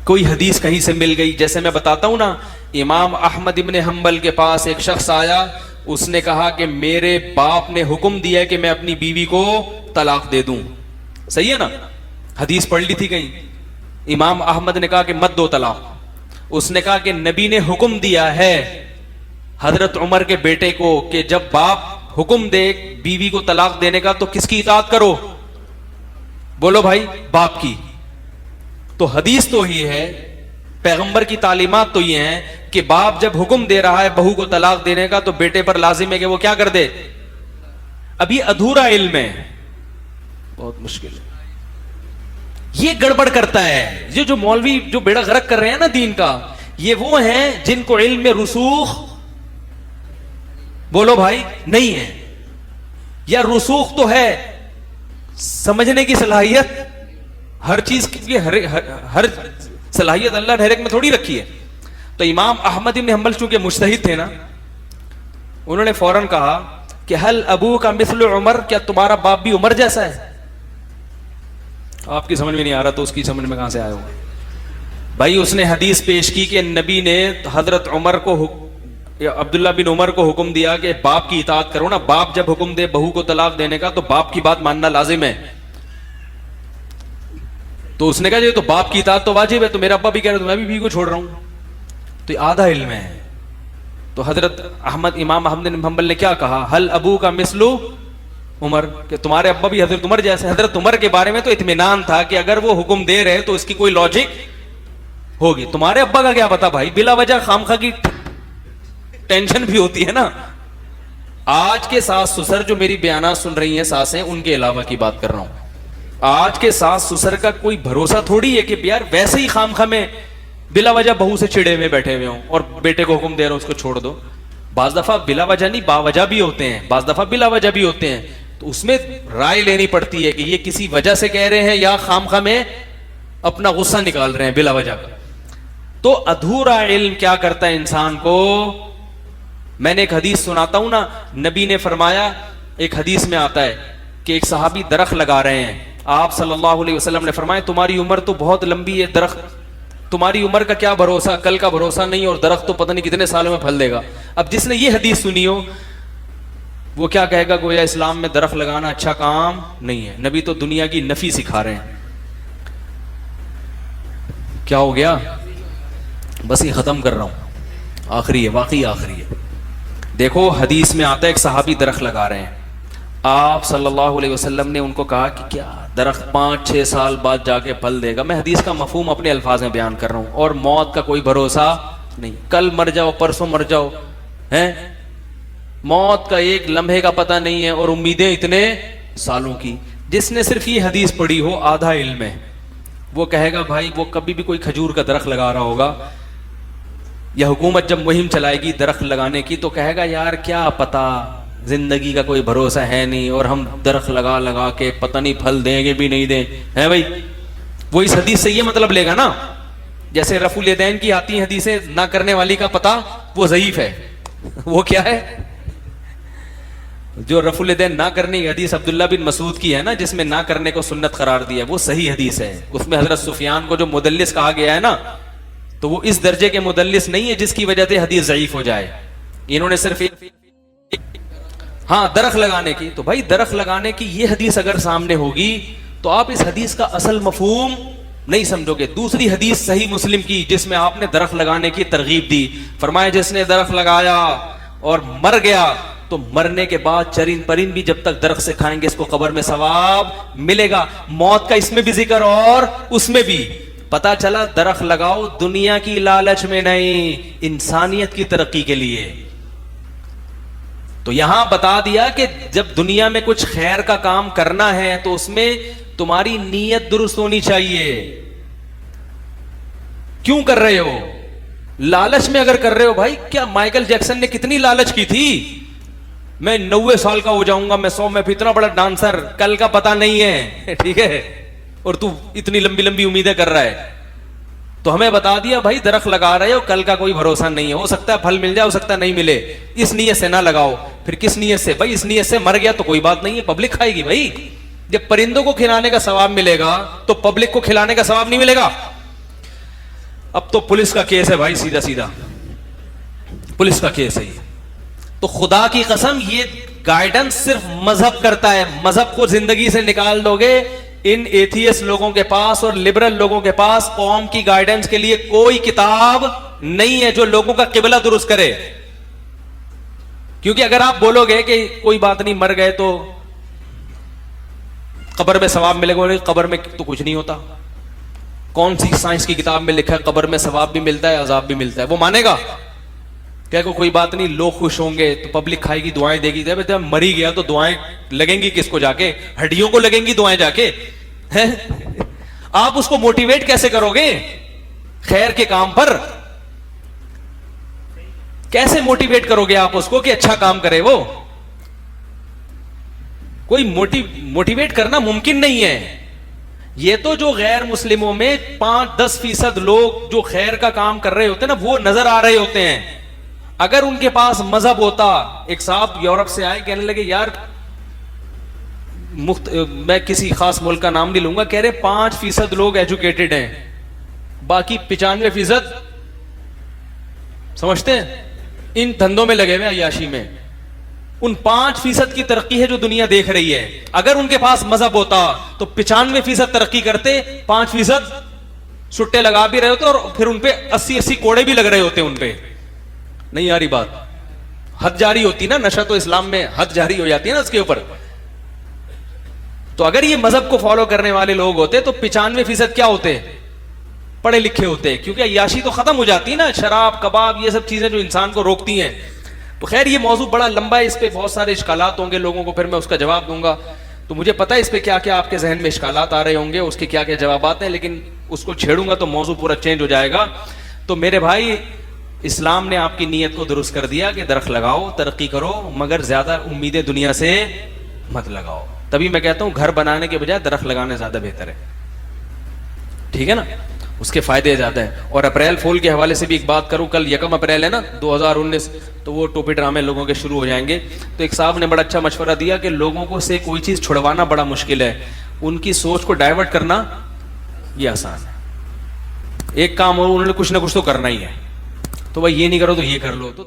کوئی حدیث کہیں سے مل گئی, جیسے میں بتاتا ہوں نا, امام احمد ابن حنبل کے پاس ایک شخص آیا, اس نے کہا کہ میرے باپ نے حکم دیا ہے کہ میں اپنی بیوی کو طلاق دے دوں. صحیح ہے نا, حدیث پڑھ لی تھی کہیں. امام احمد نے کہا کہ مت دو طلاق. اس نے کہا کہ نبی نے حکم دیا ہے حضرت عمر کے بیٹے کو کہ جب باپ حکم دے بیوی کو طلاق دینے کا تو کس کی اطاعت کرو, بولو بھائی, باپ کی. تو حدیث تو ہی ہے, پیغمبر کی تعلیمات تو یہ ہیں کہ باپ جب حکم دے رہا ہے بہو کو طلاق دینے کا تو بیٹے پر لازم ہے کہ وہ کیا کر دے. ابھی ادھورا علم ہے, بہت مشکل ہے. یہ گڑبڑ کرتا ہے. یہ جو مولوی جو بیڑا غرق کر رہے ہیں نا دین کا, یہ وہ ہیں جن کو علم میں رسوخ, بولو بھائی, نہیں ہے, یا رسوخ تو ہے, سمجھنے کی صلاحیت, ہر چیز کی ہر صلاحیت اللہ نے ہر ایک میں تھوڑی رکھی ہے. تو امام احمد بن حنبل چونکہ مجتہد تھے نا, انہوں نے فوراً کہا کہ حل ابو کا مثل عمر, کیا تمہارا باپ بھی عمر جیسا ہے؟ آپ کی سمجھ میں نہیں آ رہا تو اس کی سمجھ میں کہاں سے آیا ہوگا؟ بھائی اس نے حدیث پیش کی کہ نبی نے حضرت عمر کو عبداللہ بن عمر کو حکم دیا کہ باپ کی اطاعت کرو نا. باپ جب حکم دے بہو کو طلاق دینے کا تو باپ کی بات ماننا لازم ہے. تو اس نے کہا تو باپ کی اطاعت تو واجب ہے, تو میرا ابا بھی کہہ رہا ہے تو میں بھی بیوی کو چھوڑ رہا ہوں. تو یہ آدھا علم ہے. تو حضرت امام احمد بن حنبل نے کیا کہا, حل ابو کا مثلو عمر, کہ تمہارے ابا بھی حضرت عمر جیسے. حضرت عمر کے بارے میں تو اطمینان تھا کہ اگر وہ حکم دے رہے تو اس کی کوئی لاجک ہوگی. تمہارے ابا کا کیا پتا بھائی, بلا وجہ خامخواہ کی ٹینشن بھی ہوتی ہے نا. آج کے ساس سسر جو میری بیانات سن رہی ہیں ساسیں, ان کے علاوہ کی بات کر رہا ہوں. آج کے ساس سسر کا کوئی بھروسہ تھوڑی ہے کہ یار ویسے ہی خامخواہ میں بلا وجہ بہو سے چڑے ہوئے بیٹھے ہوئے ہوں اور بیٹے کو حکم دے رہا ہوں اس کو چھوڑ دو. بعض دفعہ بلا وجہ نہیں باوجہ بھی ہوتے ہیں, بعض دفعہ بلا وجہ بھی ہوتے ہیں. تو اس میں رائے لینی پڑتی ہے کہ یہ کسی وجہ سے کہہ رہے ہیں یا خامخواہ میں اپنا غصہ نکال رہے ہیں بلا وجہ کا. تو ادھورا علم کیا کرتا ہے انسان کو. میں نے ایک حدیث سناتا ہوں نا, نبی نے فرمایا, ایک حدیث میں آتا ہے کہ ایک صحابی درخت لگا رہے ہیں, آپ صلی اللہ علیہ وسلم نے فرمایا تمہاری عمر تو بہت لمبی ہے, درخت تمہاری عمر کا کیا بھروسہ, کل کا بھروسہ نہیں, اور درخت تو پتہ نہیں کتنے سالوں میں پھل دے گا. اب جس نے یہ حدیث سنی ہو وہ کیا کہے گا, گویا اسلام میں درخت لگانا اچھا کام نہیں ہے, نبی تو دنیا کی نفی سکھا رہے ہیں. کیا ہو گیا, بس یہ ختم کر رہا ہوں, آخری ہے, واقعی آخری ہے. دیکھو حدیث میں آتا ہے ایک صحابی درخت لگا رہے ہیں, آپ صلی اللہ علیہ وسلم نے ان کو کہا کہ کیا درخت 5-6 سال بعد جا کے پھل دے گا. میں حدیث کا مفہوم اپنے الفاظ میں بیان کر رہا ہوں. اور موت کا کوئی بھروسہ نہیں, کل مر جاؤ پرسوں مر جاؤ, ہیں موت کا ایک لمحے کا پتہ نہیں ہے, اور امیدیں اتنے سالوں کی. جس نے صرف یہ حدیث پڑھی ہو آدھا علم ہے, وہ کہے گا بھائی وہ کبھی بھی کوئی کھجور کا درخت لگا رہا ہوگا, یا حکومت جب مہم چلائے گی درخت لگانے کی تو کہے گا یار کیا پتا, زندگی کا کوئی بھروسہ ہے نہیں, اور ہم درخت لگا لگا کے پتہ نہیں پھل دیں گے بھی نہیں دیں, ہے بھائی. وہ اس حدیث سے یہ مطلب لے گا نا, جیسے رفع الیدین کی آتی ہیں حدیثیں, نہ کرنے والی کا پتہ وہ ضعیف ہے. وہ کیا ہے جو رفع الیدین نہ کرنے کی حدیث عبداللہ بن مسعود کی ہے نا, جس میں نہ کرنے کو سنت قرار دیا, وہ صحیح حدیث ہے. اس میں حضرت سفیان کو جو مدلس کہا گیا ہے نا, تو وہ اس درجے کے مدلس نہیں ہے جس کی وجہ سے حدیث ضعیف ہو جائے. انہوں نے صرف ہاں درخت لگانے کی, تو بھائی درخت لگانے کی یہ حدیث اگر سامنے ہوگی تو آپ اس حدیث کا اصل مفہوم نہیں سمجھو گے. دوسری حدیث صحیح مسلم کی جس میں آپ نے درخت لگانے کی ترغیب دی, فرمایا جس نے درخت لگایا اور مر گیا تو مرنے کے بعد چرند پرند بھی جب تک درخت سے کھائیں گے اس کو قبر میں ثواب ملے گا. موت کا اس میں بھی ذکر اور اس میں بھی. پتا چلا درخت لگاؤ دنیا کی لالچ میں نہیں, انسانیت کی ترقی کے لیے. تو یہاں بتا دیا کہ جب دنیا میں کچھ خیر کا کام کرنا ہے تو اس میں تمہاری نیت درست ہونی چاہیے. کیوں کر رہے ہو, لالچ میں اگر کر رہے ہو, بھائی کیا مائیکل جیکسن نے کتنی لالچ کی تھی, میں 90 سال کا ہو جاؤں گا, میں 100 میں اتنا بڑا ڈانسر, کل کا پتہ نہیں ہے, ٹھیک ہے, اور تو اتنی لمبی لمبی امیدیں کر رہا ہے. تو ہمیں بتا دیا بھائی درخت لگا رہے ہو, کل کا کوئی بھروسہ نہیں ہے, ہو سکتا ہے پھل مل جائے, ہو سکتا ہے نہیں ملے. اس نیت سے نہ لگاؤ. پھر کس نیت سے, بھائی اس نیت سے مر گیا تو کوئی بات نہیں ہے, پبلک کھائے گی. بھائی جب پرندوں کو کھلانے کا ثواب ملے گا تو پبلک کو کھلانے کا ثواب نہیں ملے گا. اب تو پولیس کا کیس ہے بھائی, سیدھا سیدھا پولیس کا کیس ہے. تو خدا کی قسم یہ گائیڈنس صرف مذہب کرتا ہے. مذہب کو زندگی سے نکال دو گے, ان ایتھیس لوگوں کے پاس اور لبرل لوگوں کے پاس قوم کی گائیڈنس کے لیے کوئی کتاب نہیں ہے جو لوگوں کا قبلہ درست کرے. کیونکہ اگر آپ بولو گے کہ کوئی بات نہیں مر گئے تو قبر میں ثواب ملے گا, قبر میں تو کچھ نہیں ہوتا. کون سی سائنس کی کتاب میں لکھا ہے قبر میں ثواب بھی ملتا ہے عذاب بھی ملتا ہے؟ وہ مانے گا کہ کوئی بات نہیں, لوگ خوش ہوں گے تو پبلک کھائے گی, دعائیں دے گی. جب مری گیا تو دعائیں لگیں گی کس کو, جا کے ہڈیوں کو لگیں گی دعائیں جا کے. آپ اس کو موٹیویٹ کیسے کرو گے خیر کے کام پر؟ کیسے موٹیویٹ کرو گے آپ اس کو کہ اچھا کام کرے؟ وہ کوئی موٹیویٹ کرنا ممکن نہیں ہے. یہ تو جو غیر مسلموں میں 5-10% لوگ جو خیر کا کام کر رہے ہوتے ہیں نا, وہ نظر آ رہے ہوتے ہیں. اگر ان کے پاس مذہب ہوتا, ایک صاحب یورپ سے آئے, کہنے لگے یار میں کسی خاص ملک کا نام نہیں لوں گا, کہہ رہے 5% لوگ ایجوکیٹڈ ہیں, باقی 95% سمجھتے ہیں ان دھندوں میں لگے ہوئے عیاشی میں. ان 5% کی ترقی ہے جو دنیا دیکھ رہی ہے. اگر ان کے پاس مذہب ہوتا تو 95% ترقی کرتے, 5% سٹے لگا بھی رہے ہوتے اور پھر ان پہ 80 کوڑے بھی لگ رہے ہوتے. ان پہ نہیں آ رہی بات, حد جاری ہوتی نا, نشہ تو اسلام میں حد جاری ہو جاتی ہے نا اس کے اوپر. تو اگر یہ مذہب کو فالو کرنے والے لوگ ہوتے تو 95% کیا ہوتے, پڑھے لکھے ہوتے, کیونکہ عیاشی تو ختم ہو جاتی نا, شراب کباب یہ سب چیزیں جو انسان کو روکتی ہیں. تو خیر یہ موضوع بڑا لمبا ہے, اس پہ بہت سارے اشکالات ہوں گے لوگوں کو, پھر میں اس کا جواب دوں گا. تو مجھے پتا ہے اس پہ کیا کیا آپ کے ذہن میں اشکالات آ رہے ہوں گے, اس کے کیا کیا جوابات ہیں, لیکن اس کو چھیڑوں گا تو موضوع پورا چینج ہو جائے گا. تو میرے بھائی, اسلام نے آپ کی نیت کو درست کر دیا کہ درخت لگاؤ, ترقی کرو, مگر زیادہ امیدیں دنیا سے مت لگاؤ. تبھی میں کہتا ہوں گھر بنانے کے بجائے درخت لگانے زیادہ بہتر ہے, ٹھیک ہے نا, اس کے فائدے زیادہ ہیں. اور اپریل فول کے حوالے سے بھی ایک بات کروں, کل 1 اپریل ہے نا 2019, تو وہ ٹوپی ڈرامے لوگوں کے شروع ہو جائیں گے. تو ایک صاحب نے بڑا اچھا مشورہ دیا کہ لوگوں کو سے کوئی چیز چھڑوانا بڑا مشکل ہے, ان کی سوچ کو ڈائیورٹ کرنا یہ آسان ہے. ایک کام اور انہوں نے کچھ نہ کچھ تو کرنا ہی ہے, تو بھائی یہ نہیں کرو تو یہ کر لو. تو